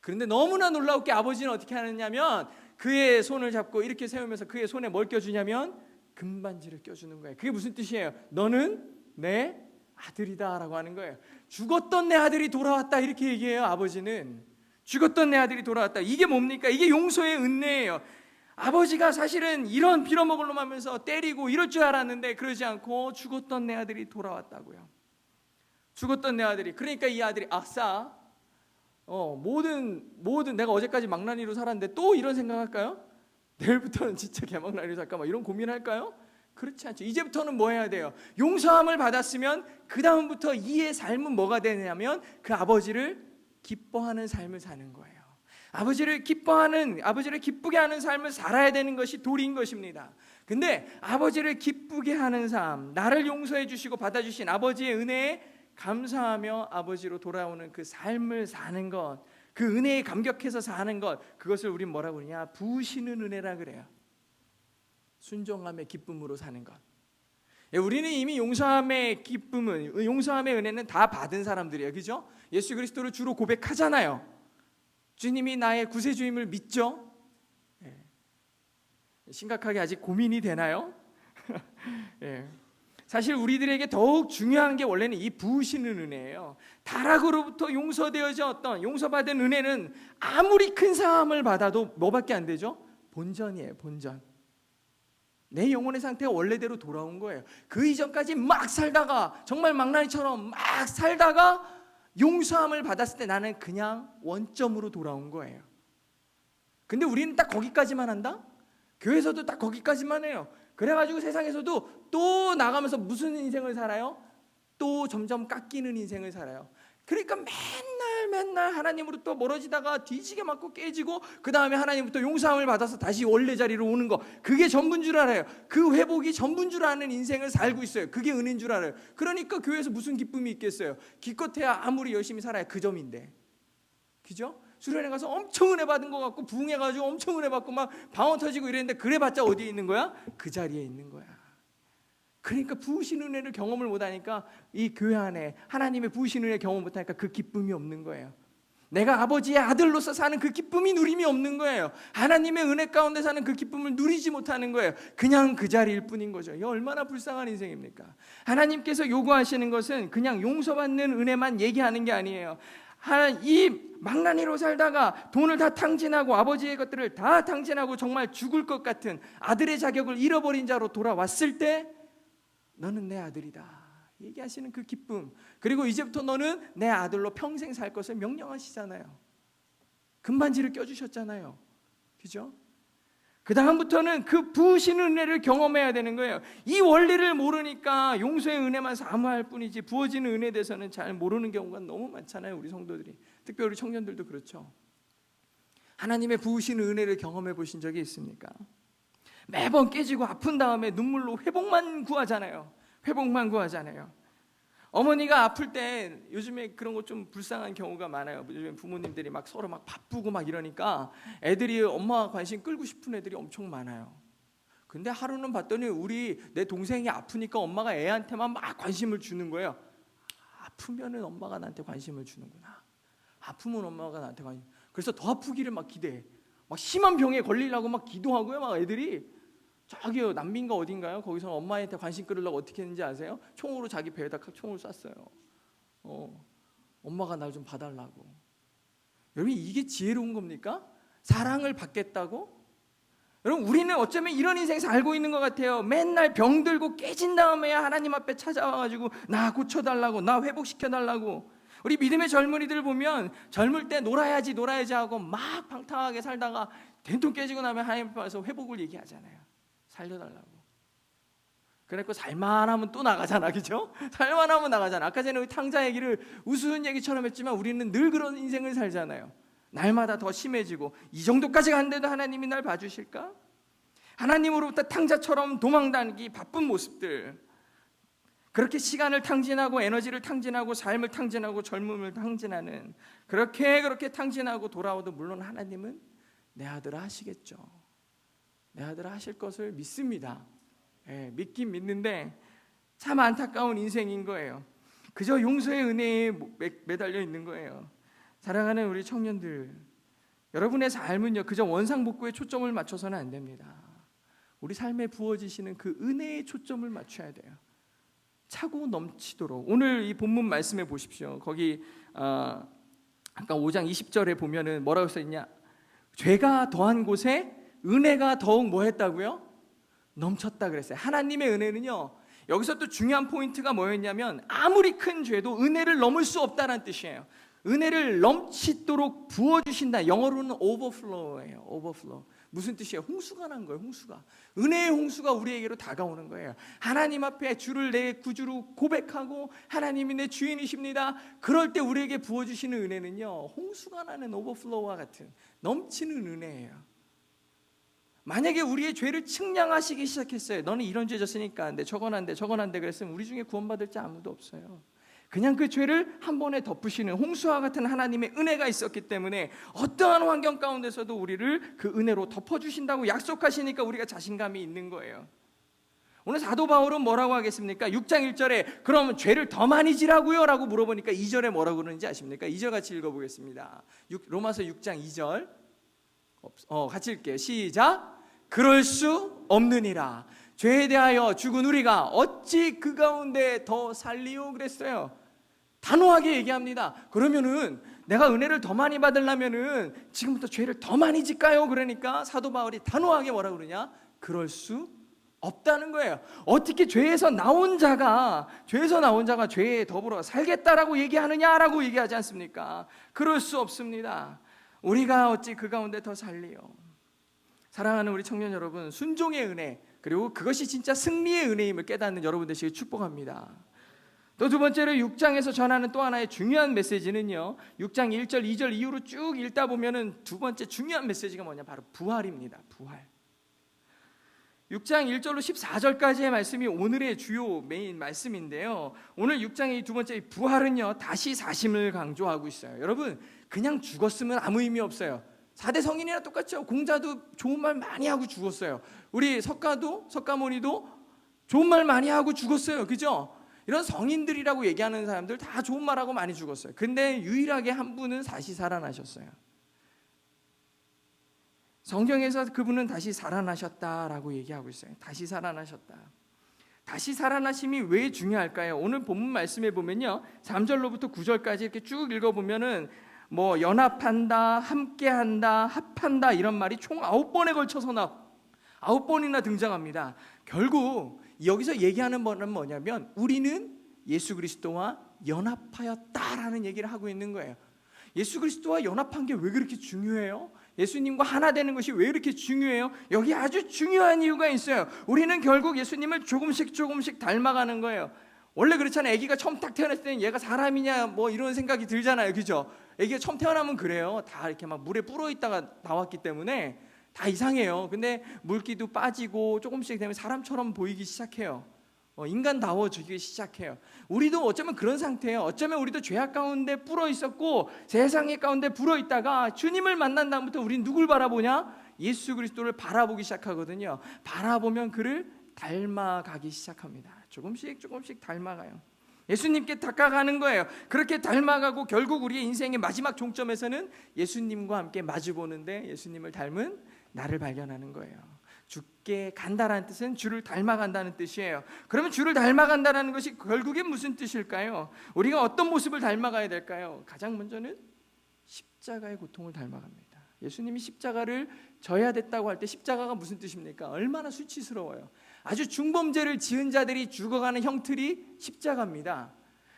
그런데 너무나 놀라웠게 아버지는 어떻게 하느냐면 그의 손을 잡고 이렇게 세우면서 그의 손에 뭘 껴주냐면 금반지를 껴주는 거예요. 그게 무슨 뜻이에요? 너는 내 아들이다 라고 하는 거예요. 죽었던 내 아들이 돌아왔다 이렇게 얘기해요. 아버지는 죽었던 내 아들이 돌아왔다. 이게 뭡니까? 이게 용서의 은혜예요. 아버지가 사실은 이런 빌어먹을 놈 하면서 때리고 이럴 줄 알았는데 그러지 않고 죽었던 내 아들이 돌아왔다고요. 죽었던 내 아들이. 그러니까 이 아들이 아싸, 모든 내가 어제까지 망나니로 살았는데 또 이런 생각할까요? 내일부터는 진짜 개망나니로 살까? 막 이런 고민할까요? 그렇지 않죠. 이제부터는 뭐 해야 돼요? 용서함을 받았으면 그 다음부터 이의 삶은 뭐가 되냐면 그 아버지를 기뻐하는 삶을 사는 거예요. 아버지를 기쁘게 하는 삶을 살아야 되는 것이 도리인 것입니다. 근데 아버지를 기쁘게 하는 삶, 나를 용서해 주시고 받아주신 아버지의 은혜에 감사하며 아버지로 돌아오는 그 삶을 사는 것, 그 은혜에 감격해서 사는 것, 그것을 우린 뭐라고 그러냐? 부으시는 은혜라 그래요. 순종함의 기쁨으로 사는 것. 우리는 이미 용서함의 기쁨은, 용서함의 은혜는 다 받은 사람들이에요. 그죠? 예수 그리스도를 주로 고백하잖아요. 주님이 나의 구세주임을 믿죠? 심각하게 아직 고민이 되나요? 사실 우리들에게 더욱 중요한 게 원래는 이 부으시는 은혜예요. 타락으로부터 용서되어졌던 용서받은 은혜는 아무리 큰 사함을 받아도 뭐밖에 안 되죠? 본전이에요. 본전. 내 영혼의 상태가 원래대로 돌아온 거예요. 그 이전까지 막 살다가 정말 망나니처럼 막 살다가 용서함을 받았을 때 나는 그냥 원점으로 돌아온 거예요. 근데 우리는 딱 거기까지만 한다? 교회에서도 딱 거기까지만 해요. 그래가지고 세상에서도 또 나가면서 무슨 인생을 살아요? 또 점점 깎이는 인생을 살아요. 그러니까 맨날 하나님으로 또 멀어지다가 뒤지게 맞고 깨지고 그 다음에 하나님부터 용서함을 받아서 다시 원래 자리로 오는 거, 그게 전부인 줄 알아요. 그 회복이 전부인 줄 아는 인생을 살고 있어요. 그게 은혜인 줄 알아요. 그러니까 교회에서 무슨 기쁨이 있겠어요? 기껏해야 아무리 열심히 살아야 그 점인데, 그죠? 수련회 가서 엄청 은혜 받은 것 같고 부흥해가지고 엄청 은혜 받고 막 방언 터지고 이랬는데 그래봤자 어디에 있는 거야? 그 자리에 있는 거야. 그러니까 부으신 은혜를 경험을 못하니까 이 교회 안에 하나님의 부으신 은혜 경험 못하니까 그 기쁨이 없는 거예요. 내가 아버지의 아들로서 사는 그 기쁨이 누림이 없는 거예요. 하나님의 은혜 가운데 사는 그 기쁨을 누리지 못하는 거예요. 그냥 그 자리일 뿐인 거죠. 이 얼마나 불쌍한 인생입니까? 하나님께서 요구하시는 것은 그냥 용서받는 은혜만 얘기하는 게 아니에요. 이 망나니로 살다가 돈을 다 탕진하고 아버지의 것들을 다 탕진하고 정말 죽을 것 같은 아들의 자격을 잃어버린 자로 돌아왔을 때 너는 내 아들이다 얘기하시는 그 기쁨, 그리고 이제부터 너는 내 아들로 평생 살 것을 명령하시잖아요. 금반지를 껴주셨잖아요. 그죠? 그 다음부터는 그 부으시는 은혜를 경험해야 되는 거예요. 이 원리를 모르니까 용서의 은혜만 사모할 뿐이지 부어지는 은혜에 대해서는 잘 모르는 경우가 너무 많잖아요. 우리 성도들이, 특별히 우리 청년들도 그렇죠. 하나님의 부으시는 은혜를 경험해 보신 적이 있습니까? 매번 깨지고 아픈 다음에 눈물로 회복만 구하잖아요. 회복만 구하잖아요. 어머니가 아플 때 요즘에 그런 거 좀 불쌍한 경우가 많아요. 요즘 부모님들이 막 서로 막 바쁘고 막 이러니까 애들이 엄마 관심 끌고 싶은 애들이 엄청 많아요. 근데 하루는 봤더니 내 동생이 아프니까 엄마가 애한테만 막 관심을 주는 거예요. 아프면은 엄마가 나한테 관심을 주는구나. 아프면 엄마가 나한테 관심. 그래서 더 아프기를 막 기대해. 막 심한 병에 걸리려고 막 기도하고요. 막 애들이 저기요 남미인가 어딘가요? 거기서 엄마한테 관심 끌으려고 어떻게 했는지 아세요? 총으로 자기 배에다 총을 쐈어요. 엄마가 날 좀 봐달라고. 여러분 이게 지혜로운 겁니까? 사랑을 받겠다고? 여러분 우리는 어쩌면 이런 인생 살고 있는 것 같아요. 맨날 병들고 깨진 다음에야 하나님 앞에 찾아와가지고 나 고쳐달라고, 나 회복시켜달라고. 우리 믿음의 젊은이들 보면 젊을 때 놀아야지 하고 막 방탕하게 살다가 된통 깨지고 나면 하나님 앞에 와서 회복을 얘기하잖아요. 살려달라고. 그래갖고 살만하면 또 나가잖아, 그죠? 살만하면 나가잖아. 아까 전에 탕자 얘기를 우스운 얘기처럼 했지만 우리는 늘 그런 인생을 살잖아요. 날마다 더 심해지고 이 정도까지 갔는데도 하나님이 날 봐주실까? 하나님으로부터 탕자처럼 도망다니기 바쁜 모습들, 그렇게 시간을 탕진하고 에너지를 탕진하고 삶을 탕진하고 젊음을 탕진하는, 그렇게 탕진하고 돌아오도 물론 하나님은 내 아들아 하시겠죠. 내 아들아 하실 것을 믿습니다. 믿긴 믿는데 참 안타까운 인생인 거예요. 그저 용서의 은혜에 매달려 있는 거예요. 사랑하는 우리 청년들, 여러분의 삶은요 그저 원상복구에 초점을 맞춰서는 안 됩니다. 우리 삶에 부어지시는 그 은혜에 초점을 맞춰야 돼요. 차고 넘치도록. 오늘 이 본문 말씀해 보십시오. 거기 아까 5장 20절에 보면은 뭐라고 써있냐? 죄가 더한 곳에 은혜가 더욱 뭐 했다고요? 넘쳤다 그랬어요. 하나님의 은혜는요, 여기서 또 중요한 포인트가 뭐였냐면 아무리 큰 죄도 은혜를 넘을 수 없다는 뜻이에요. 은혜를 넘치도록 부어주신다. 영어로는 overflow예요. overflow. 무슨 뜻이에요? 홍수가 난 거예요. 홍수가. 은혜의 홍수가 우리에게로 다가오는 거예요. 하나님 앞에 주를 내 구주로 고백하고 하나님이 내 주인이십니다. 그럴 때 우리에게 부어주시는 은혜는요, 홍수가 나는 overflow와 같은 넘치는 은혜예요. 만약에 우리의 죄를 측량하시기 시작했어요. 너는 이런 죄 졌으니까 안 돼, 저건 안 돼, 저건 안 돼 그랬으면 우리 중에 구원받을 자 아무도 없어요. 그냥 그 죄를 한 번에 덮으시는 홍수와 같은 하나님의 은혜가 있었기 때문에 어떠한 환경 가운데서도 우리를 그 은혜로 덮어주신다고 약속하시니까 우리가 자신감이 있는 거예요. 오늘 사도 바울은 뭐라고 하겠습니까? 6장 1절에 그럼 죄를 더 많이 지라고요? 라고 물어보니까 2절에 뭐라고 그러는지 아십니까? 2절 같이 읽어보겠습니다. 로마서 6장 2절 같이 읽게요. 시작. 그럴 수 없느니라. 죄에 대하여 죽은 우리가 어찌 그 가운데 더 살리요? 그랬어요. 단호하게 얘기합니다. 그러면은 내가 은혜를 더 많이 받으려면은 지금부터 죄를 더 많이 짓까요? 그러니까 사도 바울이 단호하게 뭐라 그러냐? 그럴 수 없다는 거예요. 어떻게 죄에서 나온 자가 죄에 더불어 살겠다라고 얘기하느냐라고 얘기하지 않습니까? 그럴 수 없습니다. 우리가 어찌 그 가운데 더 살리요? 사랑하는 우리 청년 여러분, 순종의 은혜, 그리고 그것이 진짜 승리의 은혜임을 깨닫는 여러분 되시길 축복합니다. 또 두 번째로 6장에서 전하는 또 하나의 중요한 메시지는요, 6장 1절 2절 이후로 쭉 읽다 보면은 두 번째 중요한 메시지가 뭐냐? 바로 부활입니다. 부활. 6장 1절로 14절까지의 말씀이 오늘의 주요 메인 말씀인데요, 오늘 6장의 두 번째 부활은요, 다시 사심을 강조하고 있어요. 여러분, 그냥 죽었으면 아무 의미 없어요. 4대 성인이나 똑같죠. 공자도 좋은 말 많이 하고 죽었어요. 우리 석가모니도 좋은 말 많이 하고 죽었어요. 그죠? 이런 성인들이라고 얘기하는 사람들 다 좋은 말하고 많이 죽었어요. 근데 유일하게 한 분은 다시 살아나셨어요. 성경에서 그분은 다시 살아나셨다라고 얘기하고 있어요. 다시 살아나셨다. 다시 살아나심이 왜 중요할까요? 오늘 본문 말씀에 보면요, 3절로부터 9절까지 이렇게 쭉 읽어보면은 뭐 연합한다, 함께한다, 합한다 이런 말이 총 9번에 걸쳐서 9번이나 등장합니다. 결국 여기서 얘기하는 바는 뭐냐면 우리는 예수 그리스도와 연합하였다라는 얘기를 하고 있는 거예요. 예수 그리스도와 연합한 게 왜 그렇게 중요해요? 예수님과 하나 되는 것이 왜 이렇게 중요해요? 여기 아주 중요한 이유가 있어요. 우리는 결국 예수님을 조금씩 닮아가는 거예요. 원래 그렇잖아요. 아기가 처음 딱 태어났을 때는 얘가 사람이냐 뭐 이런 생각이 들잖아요. 그죠? 아기가 처음 태어나면 그래요. 다 이렇게 막 물에 불어 있다가 나왔기 때문에 다 이상해요. 근데 물기도 빠지고 조금씩 되면 사람처럼 보이기 시작해요. 인간다워지기 시작해요. 우리도 어쩌면 그런 상태예요. 어쩌면 우리도 죄악 가운데 불어 있었고 세상의 가운데 불어 있다가 주님을 만난 다음부터 우리는 누굴 바라보냐? 예수 그리스도를 바라보기 시작하거든요. 바라보면 그를 닮아가기 시작합니다. 조금씩 닮아가요. 예수님께 다가가는 거예요. 그렇게 닮아가고 결국 우리의 인생의 마지막 종점에서는 예수님과 함께 마주보는데 예수님을 닮은 나를 발견하는 거예요. 죽게 간다라는 뜻은 주를 닮아간다는 뜻이에요. 그러면 주를 닮아간다는 것이 결국엔 무슨 뜻일까요? 우리가 어떤 모습을 닮아가야 될까요? 가장 먼저는 십자가의 고통을 닮아갑니다. 예수님이 십자가를 져야 됐다고 할 때 십자가가 무슨 뜻입니까? 얼마나 수치스러워요. 아주 중범죄를 지은 자들이 죽어가는 형틀이 십자가입니다.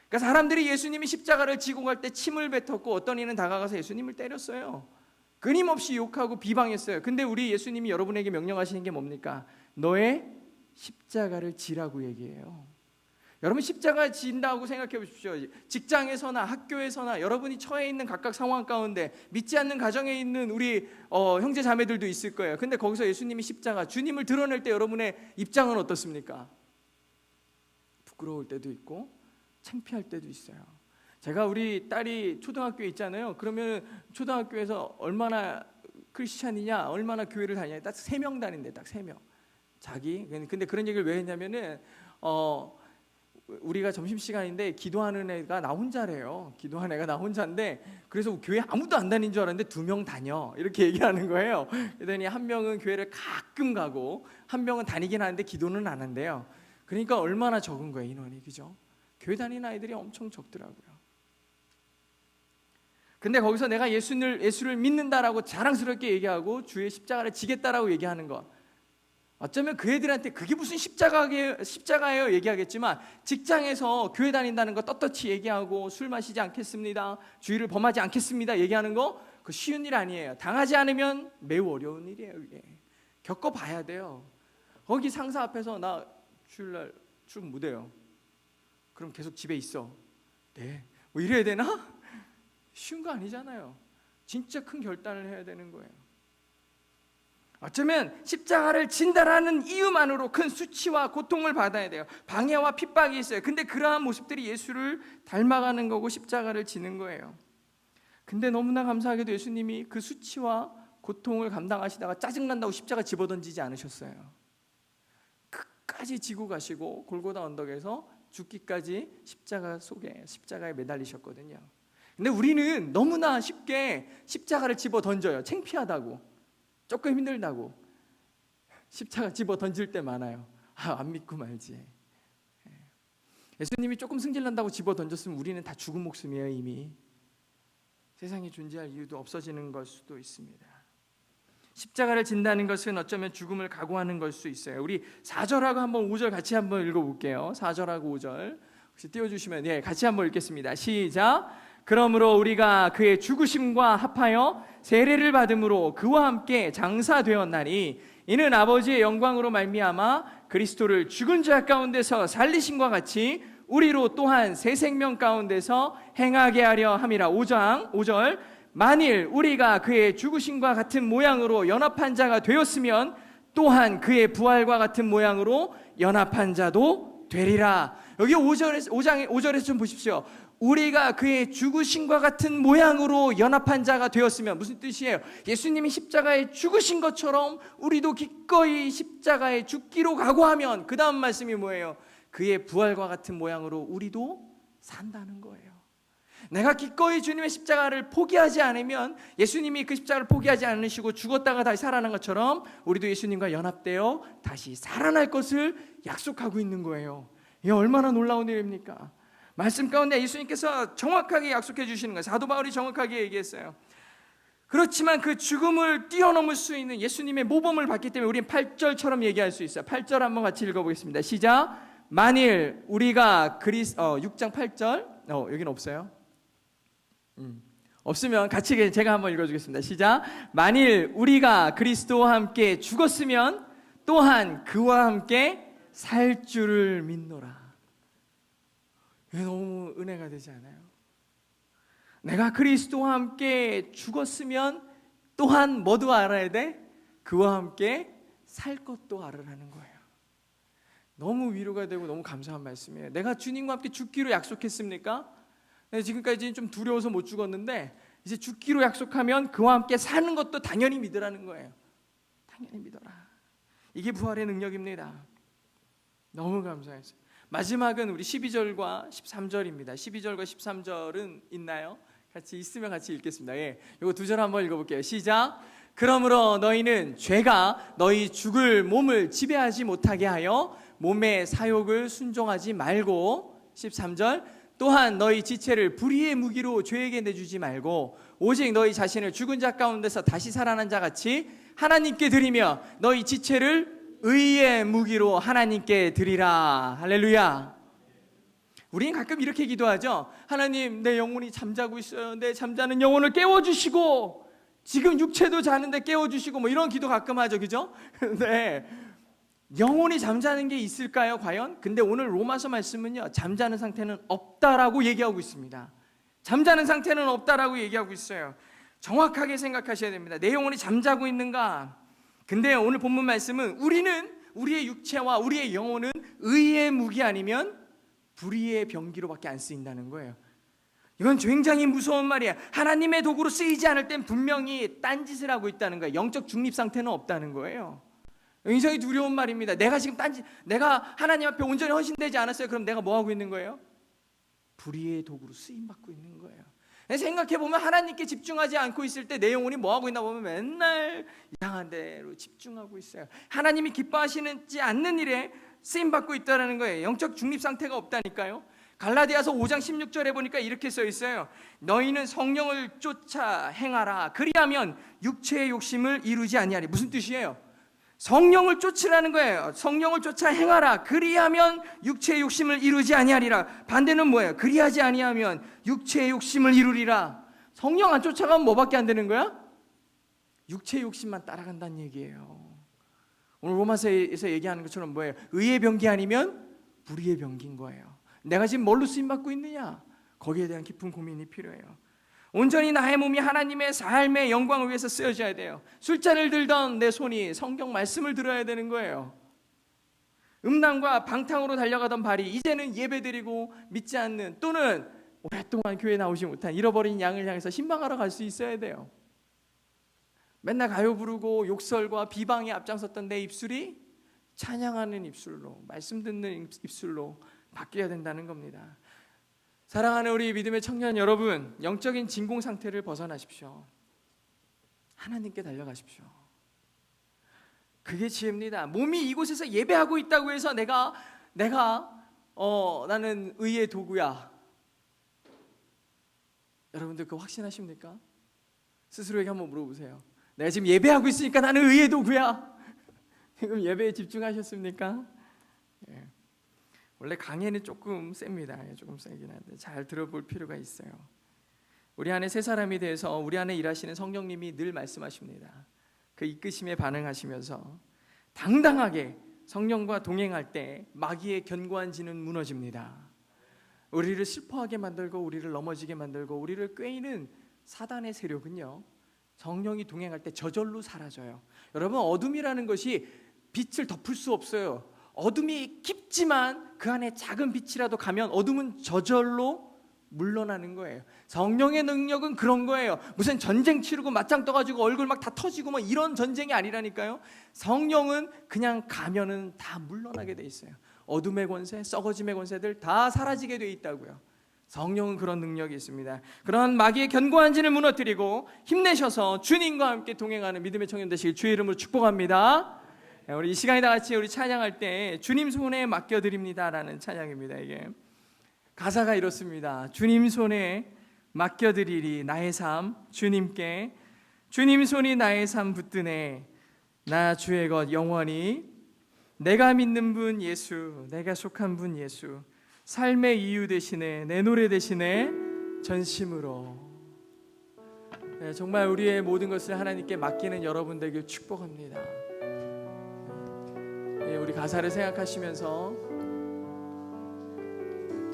그러니까 사람들이 예수님이 십자가를 지고 갈 때 침을 뱉었고 어떤 이는 다가가서 예수님을 때렸어요. 끊임없이 욕하고 비방했어요. 근데 우리 예수님이 여러분에게 명령하시는 게 뭡니까? 너의 십자가를 지라고 얘기해요. 여러분 십자가 진다고 생각해 보십시오. 직장에서나 학교에서나 여러분이 처해 있는 각각 상황 가운데 믿지 않는 가정에 있는 우리 형제 자매들도 있을 거예요. 근데 거기서 예수님이 십자가, 주님을 드러낼 때 여러분의 입장은 어떻습니까? 부끄러울 때도 있고 창피할 때도 있어요. 제가 우리 딸이 초등학교에 있잖아요. 그러면 초등학교에서 얼마나 크리스찬이냐, 얼마나 교회를 다니냐, 딱 3명 다닌대, 딱 3명. 근데 그런 얘기를 왜 했냐면은 우리가 점심시간인데 기도하는 애가 나 혼자래요. 기도하는 애가 나 혼자인데 그래서 교회 아무도 안 다닌 줄 알았는데 2명 다녀 이렇게 얘기하는 거예요. 그러더니 한 명은 교회를 가끔 가고 한 명은 다니긴 하는데 기도는 안 한대요. 그러니까 얼마나 적은 거예요, 인원이. 그죠? 교회 다니는 아이들이 엄청 적더라고요. 근데 거기서 내가 예수를 믿는다라고 자랑스럽게 얘기하고 주의 십자가를 지겠다라고 얘기하는 것, 어쩌면 그 애들한테 그게 무슨 십자가예요 얘기하겠지만, 직장에서 교회 다닌다는 거 떳떳이 얘기하고 술 마시지 않겠습니다, 주의를 범하지 않겠습니다 얘기하는 거, 그 쉬운 일 아니에요. 당하지 않으면 매우 어려운 일이에요. 이게 겪어봐야 돼요. 거기 상사 앞에서 나 주일날 출근 못해요. 그럼 계속 집에 있어. 네, 뭐 이래야 되나? 쉬운 거 아니잖아요. 진짜 큰 결단을 해야 되는 거예요. 어쩌면 십자가를 진다라는 이유만으로 큰 수치와 고통을 받아야 돼요. 방해와 핍박이 있어요. 근데 그러한 모습들이 예수를 닮아가는 거고 십자가를 지는 거예요. 근데 너무나 감사하게도 예수님이 그 수치와 고통을 감당하시다가 짜증난다고 십자가 집어던지지 않으셨어요. 끝까지 지고 가시고 골고다 언덕에서 죽기까지 십자가에 매달리셨거든요. 근데 우리는 너무나 쉽게 십자가를 집어 던져요. 창피하다고, 조금 힘들다고 십자가 집어 던질 때 많아요. 안 믿고 말지. 예수님이 조금 승질난다고 집어 던졌으면 우리는 다 죽은 목숨이에요. 이미 세상에 존재할 이유도 없어지는 걸 수도 있습니다. 십자가를 진다는 것은 어쩌면 죽음을 각오하는 걸 수 있어요. 우리 4절하고 한번 5절 같이 한번 읽어볼게요. 4절하고 5절 혹시 띄워주시면 같이 한번 읽겠습니다. 시작. 그러므로 우리가 그의 죽으심과 합하여 세례를 받음으로 그와 함께 장사되었나니 이는 아버지의 영광으로 말미암아 그리스도를 죽은 자 가운데서 살리심과 같이 우리로 또한 새 생명 가운데서 행하게 하려 함이라. 5절 만일 우리가 그의 죽으심과 같은 모양으로 연합한 자가 되었으면 또한 그의 부활과 같은 모양으로 연합한 자도 되리라. 여기 5절에서 좀 보십시오. 우리가 그의 죽으심과 같은 모양으로 연합한 자가 되었으면 무슨 뜻이에요? 예수님이 십자가에 죽으신 것처럼 우리도 기꺼이 십자가에 죽기로 각오하면 그 다음 말씀이 뭐예요? 그의 부활과 같은 모양으로 우리도 산다는 거예요. 내가 기꺼이 주님의 십자가를 포기하지 않으면, 예수님이 그 십자가를 포기하지 않으시고 죽었다가 다시 살아난 것처럼 우리도 예수님과 연합되어 다시 살아날 것을 약속하고 있는 거예요. 이게 얼마나 놀라운 일입니까? 말씀 가운데 예수님께서 정확하게 약속해 주시는 거예요. 사도 바울이 정확하게 얘기했어요. 그렇지만 그 죽음을 뛰어넘을 수 있는 예수님의 모범을 봤기 때문에 우리는 8절처럼 얘기할 수 있어요. 8절 한번 같이 읽어보겠습니다. 시작. 만일 우리가 6장 8절 여기는 없어요? 없으면 같이 제가 한번 읽어주겠습니다. 시작. 만일 우리가 그리스도와 함께 죽었으면 또한 그와 함께 살 줄을 믿노라. 이게 너무 은혜가 되지 않아요? 내가 그리스도와 함께 죽었으면 또한 뭐도 알아야 돼? 그와 함께 살 것도 알으라는 거예요. 너무 위로가 되고 너무 감사한 말씀이에요. 내가 주님과 함께 죽기로 약속했습니까? 지금까지는 좀 두려워서 못 죽었는데 이제 죽기로 약속하면 그와 함께 사는 것도 당연히 믿으라는 거예요. 당연히 믿어라. 이게 부활의 능력입니다. 너무 감사했어요. 마지막은 우리 12절과 13절입니다. 12절과 13절은 있나요? 같이 있으면 같이 읽겠습니다. 이거 두 절 한번 읽어볼게요. 시작. 그러므로 너희는 죄가 너희 죽을 몸을 지배하지 못하게 하여 몸의 사욕을 순종하지 말고, 13절, 또한 너희 지체를 불의의 무기로 죄에게 내주지 말고 오직 너희 자신을 죽은 자 가운데서 다시 살아난 자 같이 하나님께 드리며 너희 지체를 의의 무기로 하나님께 드리라. 할렐루야. 우리는 가끔 이렇게 기도하죠. 하나님, 내 영혼이 잠자고 있어요. 내 잠자는 영혼을 깨워주시고, 지금 육체도 자는데 깨워주시고, 뭐 이런 기도 가끔 하죠. 그죠? 네. 영혼이 잠자는 게 있을까요, 과연? 근데 오늘 로마서 말씀은요, 잠자는 상태는 없다라고 얘기하고 있습니다. 잠자는 상태는 없다라고 얘기하고 있어요. 정확하게 생각하셔야 됩니다. 내 영혼이 잠자고 있는가? 근데 오늘 본문 말씀은 우리의 육체와 우리의 영혼은 의의 무기 아니면 불의의 병기로밖에 안 쓰인다는 거예요. 이건 굉장히 무서운 말이에요. 하나님의 도구로 쓰이지 않을 땐 분명히 딴짓을 하고 있다는 거예요. 영적 중립 상태는 없다는 거예요. 굉장히 두려운 말입니다. 내가 하나님 앞에 온전히 헌신되지 않았어요. 그럼 내가 뭐 하고 있는 거예요? 불의의 도구로 쓰임 받고 있는 거예요. 생각해 보면 하나님께 집중하지 않고 있을 때 내 영혼이 뭐 하고 있나 보면 맨날 이상한 데로 집중하고 있어요. 하나님이 기뻐하시지 않는 일에 쓰임 받고 있다는 거예요. 영적 중립 상태가 없다니까요. 갈라디아서 5장 16절에 보니까 이렇게 써 있어요. 너희는 성령을 쫓아 행하라. 그리하면 육체의 욕심을 이루지 아니하리. 무슨 뜻이에요? 성령을 쫓으라는 거예요. 성령을 쫓아 행하라. 그리하면 육체의 욕심을 이루지 아니하리라. 반대는 뭐예요? 그리하지 아니하면 육체의 욕심을 이루리라. 성령 안 쫓아가면 뭐밖에 안 되는 거야? 육체의 욕심만 따라간다는 얘기예요. 오늘 로마서에서 얘기하는 것처럼 뭐예요? 의의 병기 아니면 불의의 병기인 거예요. 내가 지금 뭘로 쓰임받고 있느냐? 거기에 대한 깊은 고민이 필요해요. 온전히 나의 몸이 하나님의 삶의 영광을 위해서 쓰여져야 돼요. 술잔을 들던 내 손이 성경 말씀을 들어야 되는 거예요. 음란과 방탕으로 달려가던 발이 이제는 예배드리고 믿지 않는, 또는 오랫동안 교회에 나오지 못한 잃어버린 양을 향해서 신방하러 갈 수 있어야 돼요. 맨날 가요 부르고 욕설과 비방에 앞장섰던 내 입술이 찬양하는 입술로, 말씀 듣는 입술로 바뀌어야 된다는 겁니다. 사랑하는 우리 믿음의 청년 여러분, 영적인 진공 상태를 벗어나십시오. 하나님께 달려가십시오. 그게 지혜입니다. 몸이 이곳에서 예배하고 있다고 해서 나는 의의 도구야. 여러분들 그거 확신하십니까? 스스로에게 한번 물어보세요. 내가 지금 예배하고 있으니까 나는 의의 도구야. 지금 예배에 집중하셨습니까? 예. 원래 강해는 조금 셉니다. 조금 세긴 한데 잘 들어볼 필요가 있어요. 우리 안에 새 사람이 돼서 우리 안에 일하시는 성령님이 늘 말씀하십니다. 그 이끄심에 반응하시면서 당당하게 성령과 동행할 때 마귀의 견고한 진은 무너집니다. 우리를 슬퍼하게 만들고 우리를 넘어지게 만들고 우리를 꾀이는 사단의 세력은요, 성령이 동행할 때 저절로 사라져요. 여러분, 어둠이라는 것이 빛을 덮을 수 없어요. 어둠이 깊지만 그 안에 작은 빛이라도 가면 어둠은 저절로 물러나는 거예요. 성령의 능력은 그런 거예요. 무슨 전쟁 치르고 맞짱 떠가지고 얼굴 막 다 터지고 뭐 이런 전쟁이 아니라니까요. 성령은 그냥 가면은 다 물러나게 돼 있어요. 어둠의 권세, 썩어짐의 권세들 다 사라지게 돼 있다고요. 성령은 그런 능력이 있습니다. 그런 마귀의 견고한 진을 무너뜨리고 힘내셔서 주님과 함께 동행하는 믿음의 청년 되시길 주의 이름으로 축복합니다. 우리 이 시간에 다 같이 우리 찬양할 때 주님 손에 맡겨드립니다라는 찬양입니다. 이게 가사가 이렇습니다. 주님 손에 맡겨드리리 나의 삶 주님께, 주님 손이 나의 삶 붙드네 나 주의 것 영원히, 내가 믿는 분 예수, 내가 속한 분 예수, 삶의 이유 되시네, 내 노래 되시네 전심으로. 정말 우리의 모든 것을 하나님께 맡기는 여러분 되길 축복합니다. 우리 가사를 생각하시면서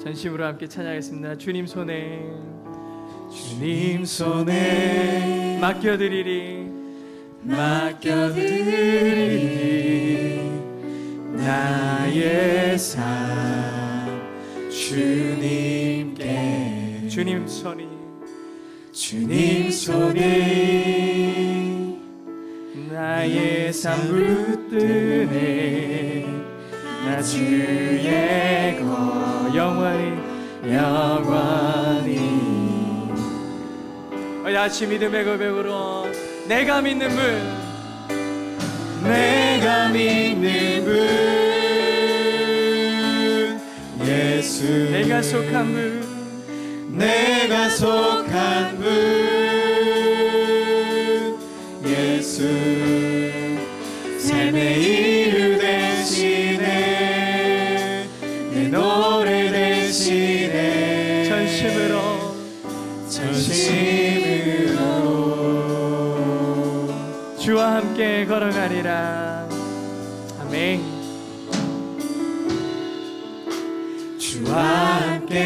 전심으로 함께 찬양하겠습니다. 주님 손에, 주님 손에 맡겨드리리, 맡겨드리리 나의 삶 주님께, 주님 손이, 주님 손이 나의 삶 붙드네 나 주의 것 영원히 영원히. 아침 믿음의 고백으로 내가 믿는 분, 내가 믿는 분 예수, 내가 속한 분, 내가 속한 분 예수, 삶의 이유 되시네 내 노래 되시네 전심으로, 전심으로 주와 함께 걸어가리라. 아멘. 주와 함께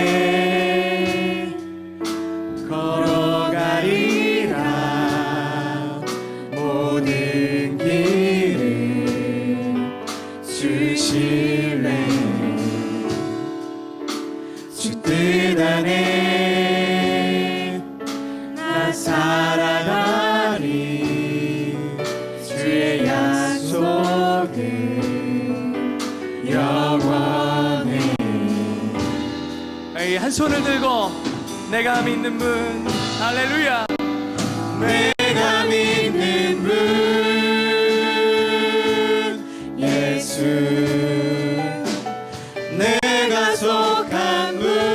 걸어가리라. 모든 길을 주실래. 주 뜻 안에 나 살아가리. 주의 약속은 영원해. 한 손을 들고 내가 믿는 분, 할렐루야. 내가 믿는 분 예수, 내가 속한 분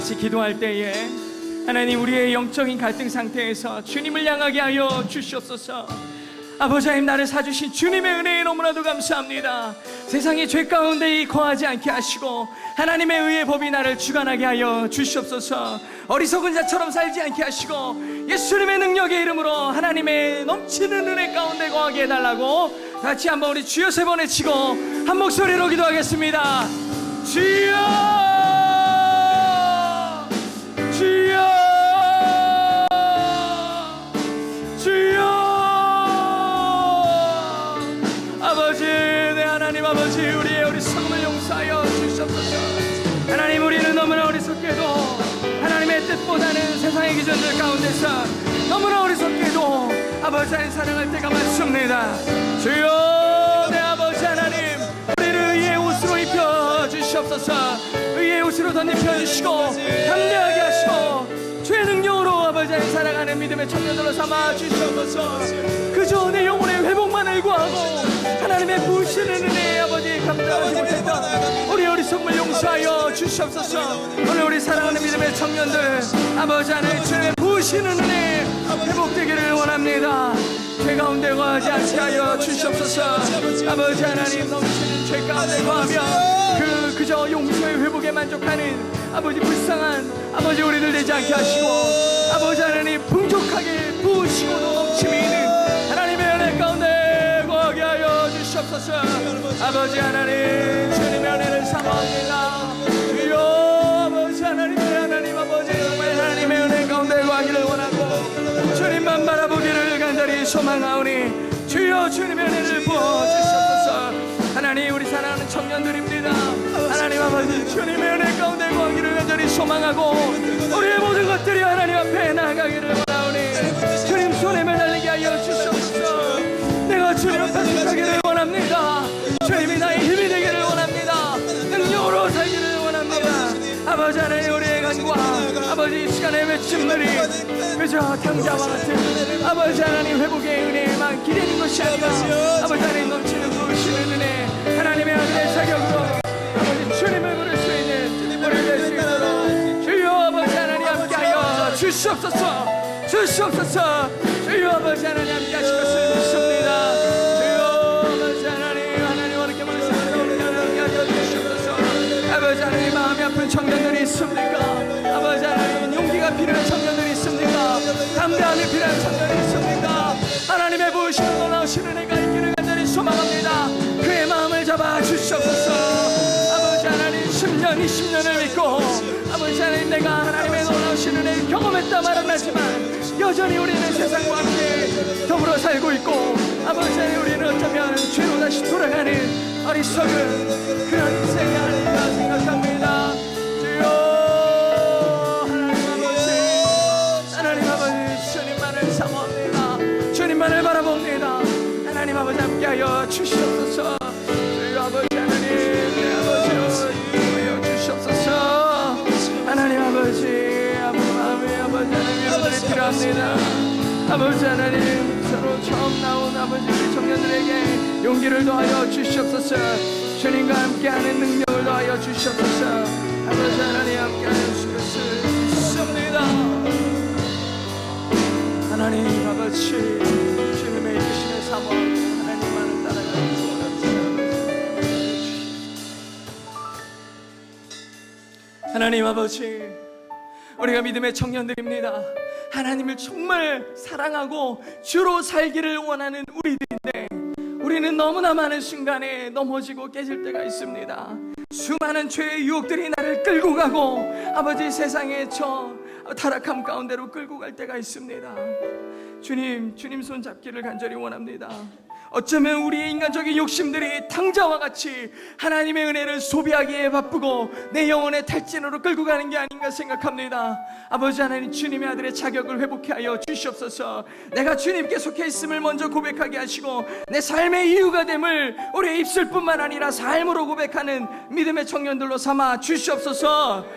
같이 기도할 때에 하나님 우리의 영적인 갈등 상태에서 주님을 향하게 하여 주시옵소서. 아버지 하나님, 나를 사주신 주님의 은혜에 너무나도 감사합니다. 세상의 죄 가운데 거하지 않게 하시고 하나님의 의의 법이 나를 주관하게 하여 주시옵소서. 어리석은 자처럼 살지 않게 하시고 예수님의 능력의 이름으로 하나님의 넘치는 은혜 가운데 거하게 해달라고 같이 한번 우리 주여 3번 외치고 한 목소리로 기도하겠습니다. 주여, 주여, 주여. 아버지, 내 하나님 아버지, 우리의 어리석음을 용서하여 주시옵소서. 하나님, 우리는 너무나 어리석게도 하나님의 뜻보다는 세상의 기준들 가운데서 너무나 어리석게도 아버지 하나님 사랑할 때가 많습니다. 주여, 내 아버지 하나님, 우리를 의의 옷으로 입혀 주시옵소서. 의의 옷으로 덧입혀 주시고 담대하게 하시고 주의 능력으로 아버지 하나님 살아가는 믿음의 청년들로 삼아 주시옵소서. 그저 내 영혼의 회복만을 구하고 하나님의 부으시는 은혜에 아버지 감당하지 못했던 우리 어리석음을 용서하여 주시옵소서. 오늘 우리 사랑하는 믿음의 청년들 아버지 하나님 주님의 부으시는 은혜 회복되기를 원합니다. 죄 가운데 거하지 않게 하여 주시옵소서. 아버지 하나님, 넘치는 죄 가운데 거하며 그저 용서의 회복에 만족하는 아버지 불쌍한 아버지 우리들 되지 않게 하시고 아버지 하나님 풍족하게 부으시고도 넘침이 있는 하나님의 은혜 가운데 거하게 하여 주시옵소서. 아버지 하나님, 주님의 은혜를 사모합니다. 주여, 아버지 하나님, 하나님 아버지, 정말 하나님의 은혜 가운데 거하기를 원하고 주님만 바라보기를 간절히 소망하오니 주여, 주님의 은혜를 부어주시옵소서. 하나님, 우리 사랑하는 청년들입니다. 하나님 아버지, 주님의 은혜 가운데 거하기를 간절히 소망하고 우리의 모든 것들이 하나님 앞에 나아가기를 원하오니 주님 손에 매달리게 하여 주시옵소서. 내가 주님 앞에 서기를 원합니다. 주님이 나의 힘이 되기를 원합니다. 능력으로 살기를 원합니다. 아버지 하나님, 우리의 간과 아버지 이 시간의 외침들이 그저 당자와 같은 아버지 하나님 회복의 은혜에만 기대는 것이 아니라 아버지 하나님 넘치는 부으시는 은혜, 하나님의 아들의 자격으로 아버지 주님을 부를 수 있는 우리 될 수 있도록 주여 아버지 하나님 함께하여 주시옵소서. 주시옵소서. 주여 아버지 하나님 함께하실 것을 믿습니다. 주여 아버지 하나님, 하나님 어렵게 부르시는 우리 함께하여 주시옵소서. 아버지 하나님, 마음이 아픈 청년들이 있습니까? 아버지 하나님, 용기가 필요한 청년들이 있습니까? 담대함이 필요한 청년들이 있습니까? 하나님의 부으시는 놀라우신 은혜가 있기를 간절히 소망합니다. 그의 마음을 잡아 주시옵소서. 아버지 하나님, 10년 20년을 믿고 아버지 하나님, 내가 하나님의 놀라우신 은혜를 경험했다 말은 하지만 여전히 우리는 세상과 함께 더불어 살고 있고 아버지 하나님, 우리는 어쩌면 죄로 다시 돌아가는 어리석은 그런 인생이 아닌가 생각합니다. 주여 하나님 아버지, 하나님 아버지, 주님만을 사모합니다. 주님만을 바라봅니다. 하나님 아버지 함께하여 주시옵소서. 주여 아버지 하나님, 내 아버지 하여 주시옵소서. 하나님 아버지, 마음의 아버지 하나님, 여러분이 필요합니다. 아버지 하나님, 서로 처음 나온 아버지 우리 청년들에게 용기를 더하여 주시옵소서. 주님과 함께하는 능력을 더하여 주시옵소서. 아버지 하나님, 함께하여 주실 것을 믿습니다. 하나님 아버지, 주님의 이끄심에 사모하고 하나님만을 따라가는 하나님 아버지, 우리가 믿음의 청년들입니다. 하나님을 정말 사랑하고 주로 살기를 원하는 우리들인데 우리는 너무나 많은 순간에 넘어지고 깨질 때가 있습니다. 수많은 죄의 유혹들이 나를 끌고 가고 아버지 세상의 저 타락함 가운데로 끌고 갈 때가 있습니다. 주님 손 잡기를 간절히 원합니다. 어쩌면 우리의 인간적인 욕심들이 탕자와 같이 하나님의 은혜를 소비하기에 바쁘고 내 영혼의 탈진으로 끌고 가는 게 아닌가 생각합니다. 아버지 하나님, 주님의 아들의 자격을 회복해 하여 주시옵소서. 내가 주님께 속해 있음을 먼저 고백하게 하시고 내 삶의 이유가 됨을 우리의 입술뿐만 아니라 삶으로 고백하는 믿음의 청년들로 삼아 주시옵소서.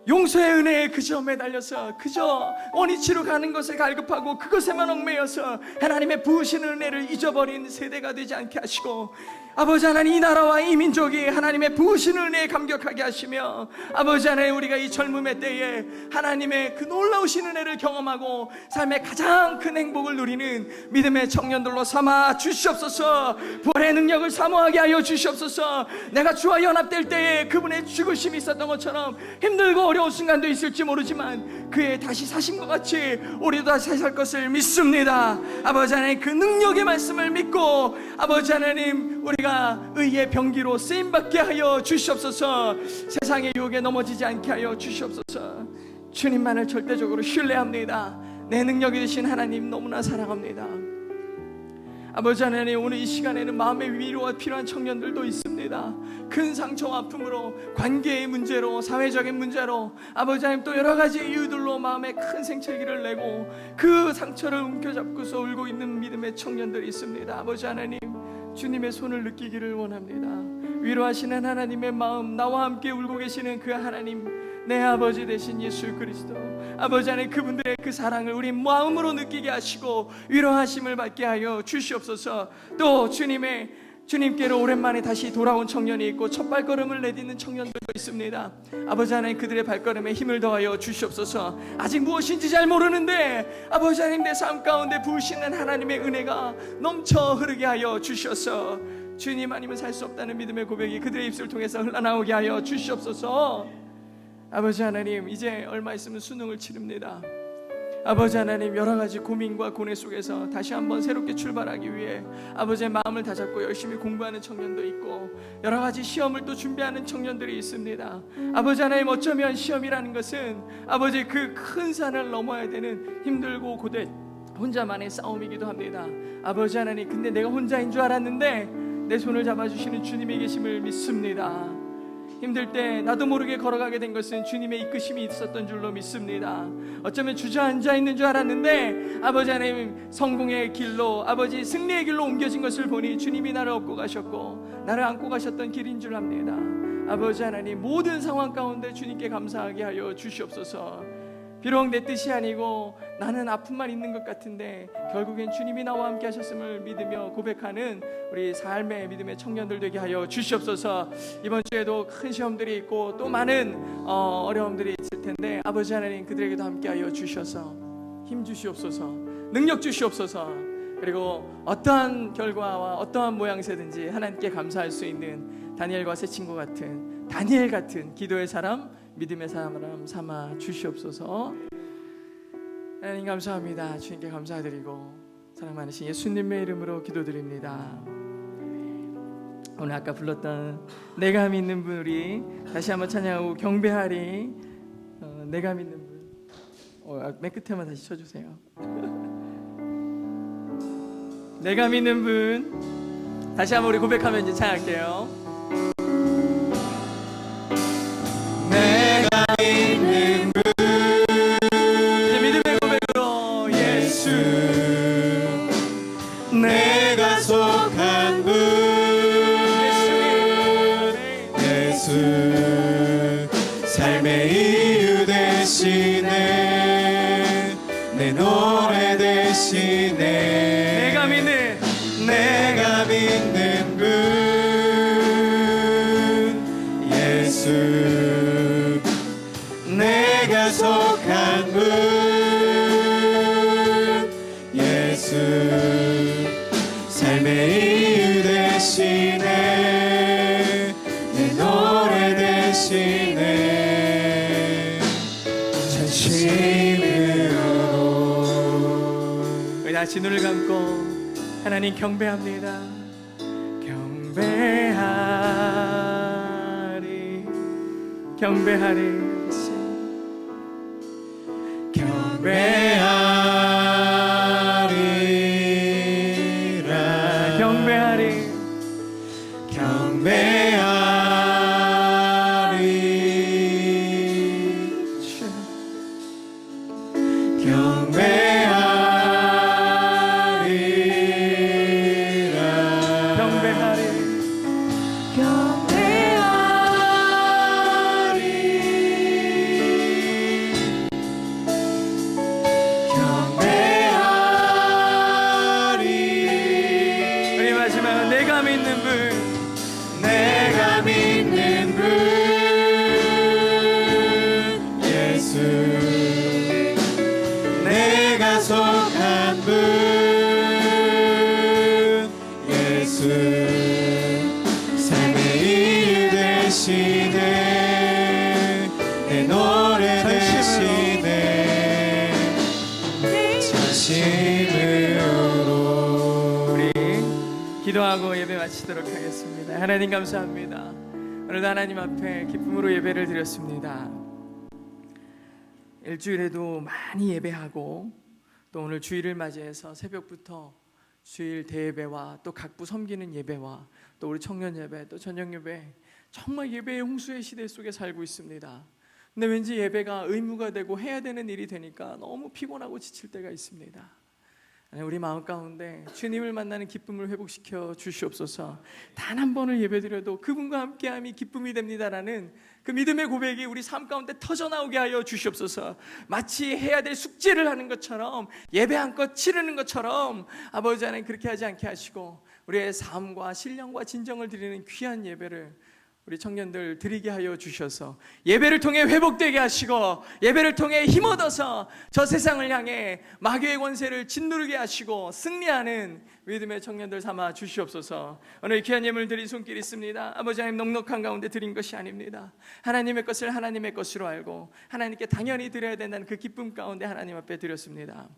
용서의 은혜에 그저 매달려서 그저 원위치로 가는 것을 갈급하고 그것에만 얽매여서 하나님의 부으시는 은혜를 잊어버린 세대가 되지 않게 하시고, 아버지 하나님, 이 나라와 이 민족이 하나님의 부으시는 은혜에 감격하게 하시며, 아버지 하나님, 우리가 이 젊음의 때에 하나님의 그 놀라우신 은혜를 경험하고 삶의 가장 큰 행복을 누리는 믿음의 청년들로 삼아 주시옵소서. 부활의 능력을 사모하게 하여 주시옵소서. 내가 주와 연합될 때에 그분의 죽으심이 있었던 것처럼 힘들고 어려운 순간도 있을지 모르지만 그의 다시 사심과 같이 우리도 다시 살 것을 믿습니다. 아버지 하나님, 그 능력의 말씀을 믿고 아버지 하나님, 우리가 의의 병기로 쓰임받게 하여 주시옵소서. 세상의 유혹에 넘어지지 않게 하여 주시옵소서. 주님만을 절대적으로 신뢰합니다. 내 능력이 되신 하나님 너무나 사랑합니다. 아버지 하나님, 오늘 이 시간에는 마음의 위로가 필요한 청년들도 있습니다. 큰 상처와 아픔으로, 관계의 문제로, 사회적인 문제로, 아버지 하나님, 또 여러 가지 이유들로 마음에 큰 생채기를 내고 그 상처를 움켜잡고서 울고 있는 믿음의 청년들이 있습니다. 아버지 하나님, 주님의 손을 느끼기를 원합니다. 위로하시는 하나님의 마음, 나와 함께 울고 계시는 그 하나님, 내 아버지 되신 예수 그리스도, 아버지 하나님, 그분들의 그 사랑을 우리 마음으로 느끼게 하시고 위로하심을 받게 하여 주시옵소서. 또 주님께로 오랜만에 다시 돌아온 청년이 있고 첫 발걸음을 내딛는 청년들도 있습니다. 아버지 하나님, 그들의 발걸음에 힘을 더하여 주시옵소서. 아직 무엇인지 잘 모르는데 아버지 하나님, 내 삶 가운데 부으시는 하나님의 은혜가 넘쳐 흐르게 하여 주셔서 주님 아니면 살 수 없다는 믿음의 고백이 그들의 입술을 통해서 흘러나오게 하여 주시옵소서. 아버지 하나님, 이제 얼마 있으면 수능을 치릅니다. 아버지 하나님, 여러 가지 고민과 고뇌 속에서 다시 한번 새롭게 출발하기 위해 아버지의 마음을 다잡고 열심히 공부하는 청년도 있고, 여러 가지 시험을 또 준비하는 청년들이 있습니다. 아버지 하나님, 어쩌면 시험이라는 것은 아버지 그 큰 산을 넘어야 되는 힘들고 고된 혼자만의 싸움이기도 합니다. 아버지 하나님, 근데 내가 혼자인 줄 알았는데 내 손을 잡아주시는 주님이 계심을 믿습니다. 힘들 때 나도 모르게 걸어가게 된 것은 주님의 이끄심이 있었던 줄로 믿습니다. 어쩌면 주저앉아 있는 줄 알았는데 아버지 하나님, 성공의 길로, 아버지 승리의 길로 옮겨진 것을 보니 주님이 나를 업고 가셨고 나를 안고 가셨던 길인 줄 압니다. 아버지 하나님, 모든 상황 가운데 주님께 감사하게 하여 주시옵소서. 비록 내 뜻이 아니고 나는 아픔만 있는 것 같은데 결국엔 주님이 나와 함께 하셨음을 믿으며 고백하는 우리 삶의 믿음의 청년들 되게 하여 주시옵소서. 이번 주에도 큰 시험들이 있고 또 많은 어려움들이 있을 텐데 아버지 하나님, 그들에게도 함께 하여 주셔서 힘 주시옵소서, 능력 주시옵소서. 그리고 어떠한 결과와 어떠한 모양새든지 하나님께 감사할 수 있는 다니엘과 새 친구 같은, 다니엘 같은 기도의 사람, 믿음의 사람 삼아 주시옵소서. 하나님 감사합니다. 주님께 감사드리고 사랑 많으신 예수님의 이름으로 기도드립니다. 오늘 아까 불렀던 내가 믿는 분, 우리 다시 한번 찬양하고 경배하리. 내가 믿는 분, 맨 끝에만 다시 쳐주세요. 내가 믿는 분, 다시 한번 우리 고백하면 이제 찬양할게요. 내가 믿는 분, 이제 믿음의 고백으로 예수, 내가 속한 분, 예수, 삶의 이유 되시네, 내 노래 되시네. 내가 믿는 분, 예수, 내가 속한 분, 예수, 삶의 이유 되시네, 내 노래 되시네, 전심으로. 우리 다시 눈을 감고 하나님 경배합니다. 경배하리, 경배하리, 경배하리라, 경배하리, 경배하리, 경배하리라, 경배하리, 경배하리. 내가 믿는 분, 내가 믿는 분 예수, 내가 속한 분 예수, 삶의 이유 되시네, 내 노래 되시네, 전심으로. 우리 기도하고 예배 마치도록 하겠습니다. 하나님 감사합니다. 오늘도 하나님 앞에 기쁨으로 예배를 드렸습니다. 일주일에도 많이 예배하고 또 오늘 주일을 맞이해서 새벽부터 주일 대예배와 또 각부 섬기는 예배와 또 우리 청년 예배 또 저녁 예배, 정말 예배의 홍수의 시대 속에 살고 있습니다. 근데 왠지 예배가 의무가 되고 해야 되는 일이 되니까 너무 피곤하고 지칠 때가 있습니다. 우리 마음 가운데 주님을 만나는 기쁨을 회복시켜 주시옵소서. 단 한 번을 예배드려도 그분과 함께함이 기쁨이 됩니다라는 그 믿음의 고백이 우리 삶 가운데 터져나오게 하여 주시옵소서. 마치 해야 될 숙제를 하는 것처럼, 예배 한껏 치르는 것처럼 아버지 하나님 그렇게 하지 않게 하시고 우리의 삶과 신령과 진정을 드리는 귀한 예배를 우리 청년들 드리게 하여 주셔서 예배를 통해 회복되게 하시고 예배를 통해 힘얻어서 저 세상을 향해 마귀의 권세를 짓누르게 하시고 승리하는 믿음의 청년들 삼아 주시옵소서. 오늘 귀한 예물 드린 손길 있습니다. 아버지 하나님, 넉넉한 가운데 드린 것이 아닙니다. 하나님의 것을 하나님의 것으로 알고 하나님께 당연히 드려야 된다는 그 기쁨 가운데 하나님 앞에 드렸습니다.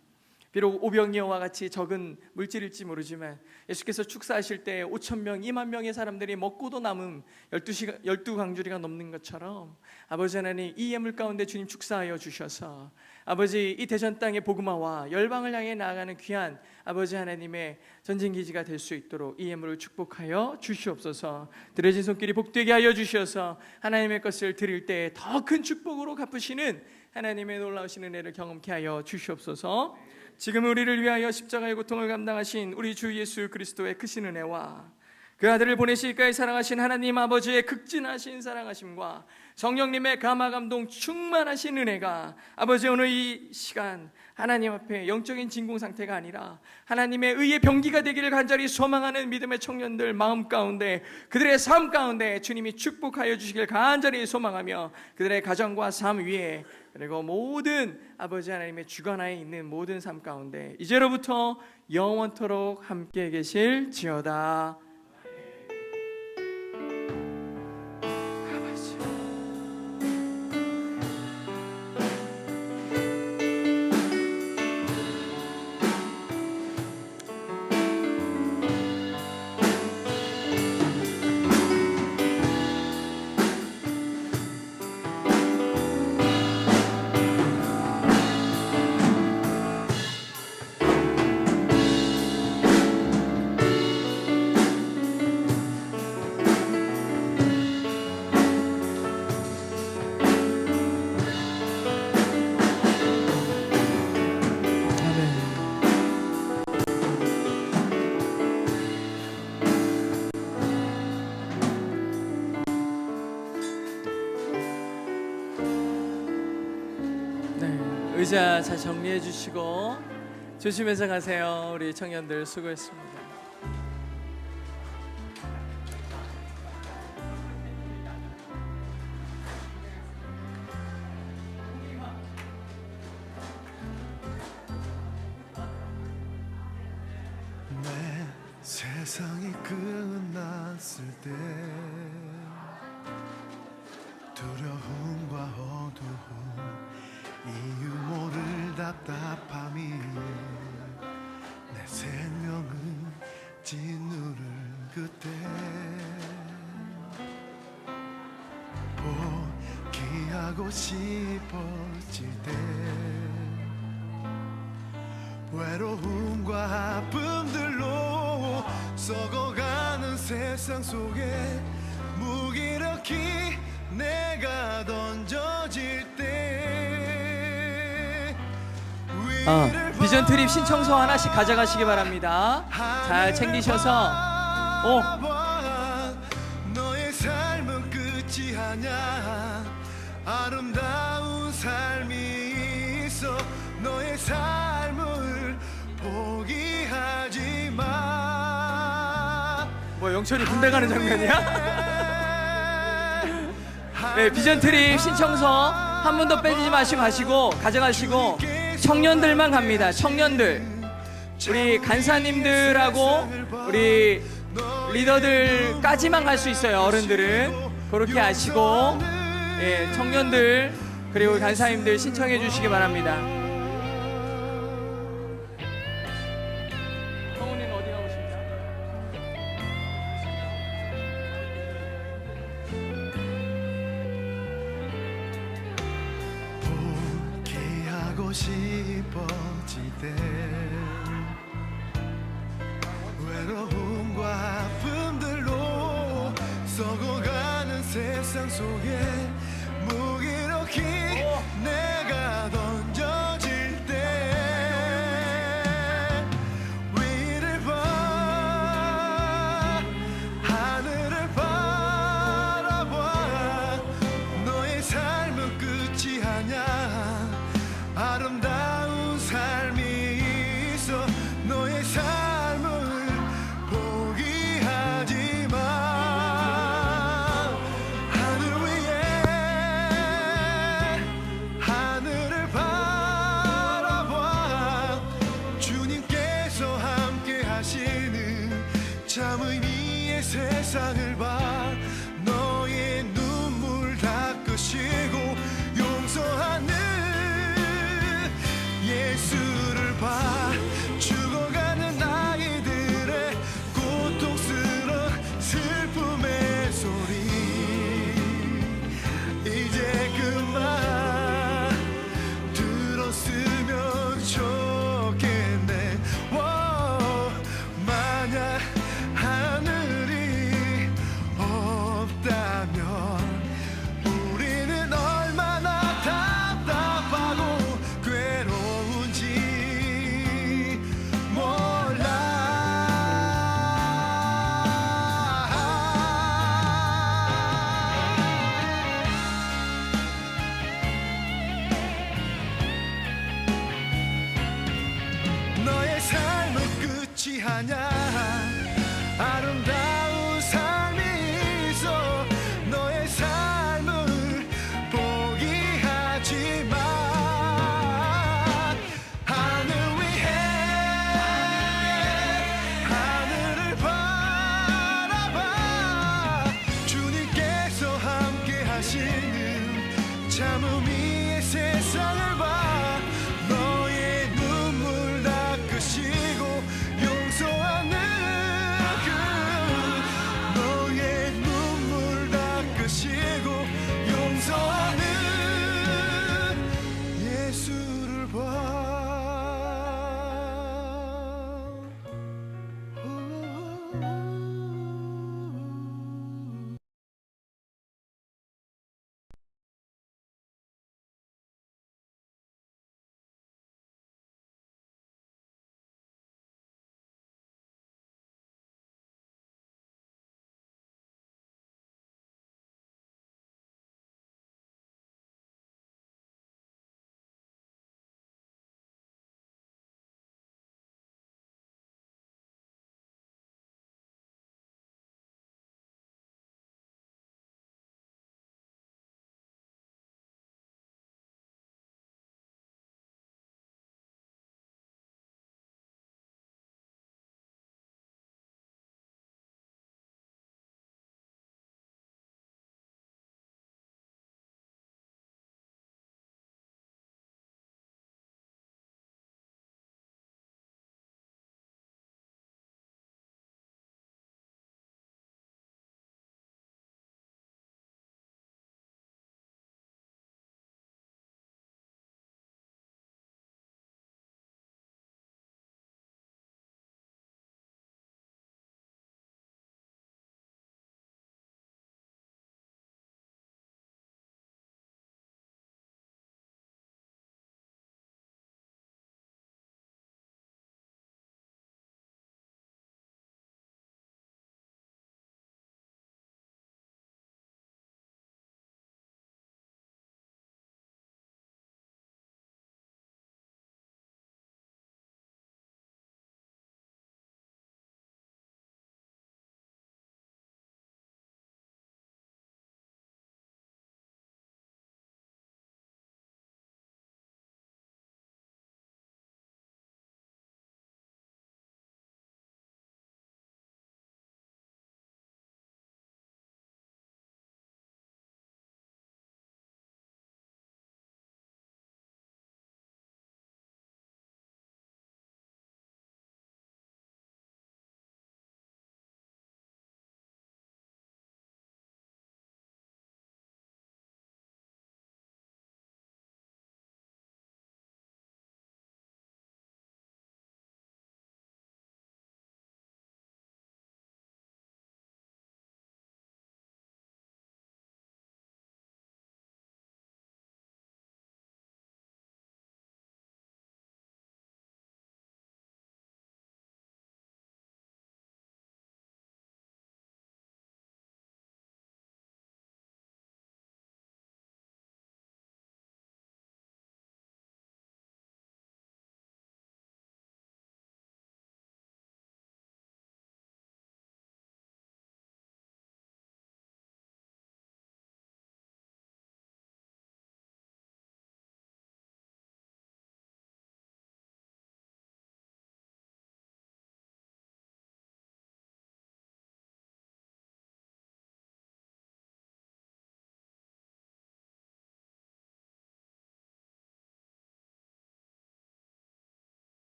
비록 오병이어와 같이 적은 물질일지 모르지만 예수께서 축사하실 때 5,000명, 2만 명의 사람들이 먹고도 남은 12강주리가 넘는 것처럼 아버지 하나님, 이 예물 가운데 주님 축사하여 주셔서 아버지 이 대전 땅의 복음화와 열방을 향해 나아가는 귀한 아버지 하나님의 전쟁기지가 될 수 있도록 이 예물을 축복하여 주시옵소서. 드려진 손길이 복되게 하여 주셔서 하나님의 것을 드릴 때 더 큰 축복으로 갚으시는 하나님의 놀라우신 은혜를 경험케 하여 주시옵소서. 지금 우리를 위하여 십자가의 고통을 감당하신 우리 주 예수 그리스도의 크신 은혜와 그 아들을 보내시기까지 사랑하신 하나님 아버지의 극진하신 사랑하심과 성령님의 감화감동 충만하신 은혜가 아버지 오늘 이 시간 하나님 앞에 영적인 진공 상태가 아니라 하나님의 의의 병기가 되기를 간절히 소망하는 믿음의 청년들 마음 가운데, 그들의 삶 가운데 주님이 축복하여 주시길 간절히 소망하며 그들의 가정과 삶 위에, 그리고 모든 아버지 하나님의 주관하에 있는 모든 삶 가운데 이제로부터 영원토록 함께 계실지어다. 의자 잘 정리해 주시고 조심해서 가세요. 우리 청년들 수고했습니다. 내 세상이 끝났을 때 두려움과 어두움, 이유 모를 답답함이 내 생명을 짓누를 그때 포기하고 싶어질 때 외로움과 아픔들로 썩어가는 세상 속에 무기력히 내가 던져질 때 비전 트립 신청서 하나씩 가져가시기 바랍니다. 잘 챙기셔서 너의 삶은 끝이 아냐, 아름다운 삶이 있어. 너의 삶을 포기하지 마. 뭐 영철이 군대 가는 장면이야? 네, 비전 트립 신청서 한 분도 빼지지 마시고 가져가시고 청년들만 갑니다. 청년들, 우리 간사님들하고 우리 리더들까지만 갈 수 있어요. 어른들은 그렇게 아시고, 예, 청년들 그리고 간사님들 신청해 주시기 바랍니다. 성훈이는 어디 가고 싶냐? 포기하고 싶어질 때 외로움과 아픔들로 썩어가는 세상 속에 무기력히 내가 던져질 때 위를 봐 하늘을 바라봐 너의 삶은 끝이 아냐 아름다운 삶이 있어 너의 삶을 포기하지 마 하늘 위에 하늘을 바라봐 주님께서 함께 하시는 참 의미의 세상을 봐 너의 눈물 닦으시고 용서하는 예수를 봐 죽어가는 아이들의 고통스러운 슬픔의 소리 이제 그만 들었으면 좋겠네 만약 하늘이 없다면 우리는 얼마나 답답하고 괴로운지 몰라 너의 삶은 끝이 아냐 아름다운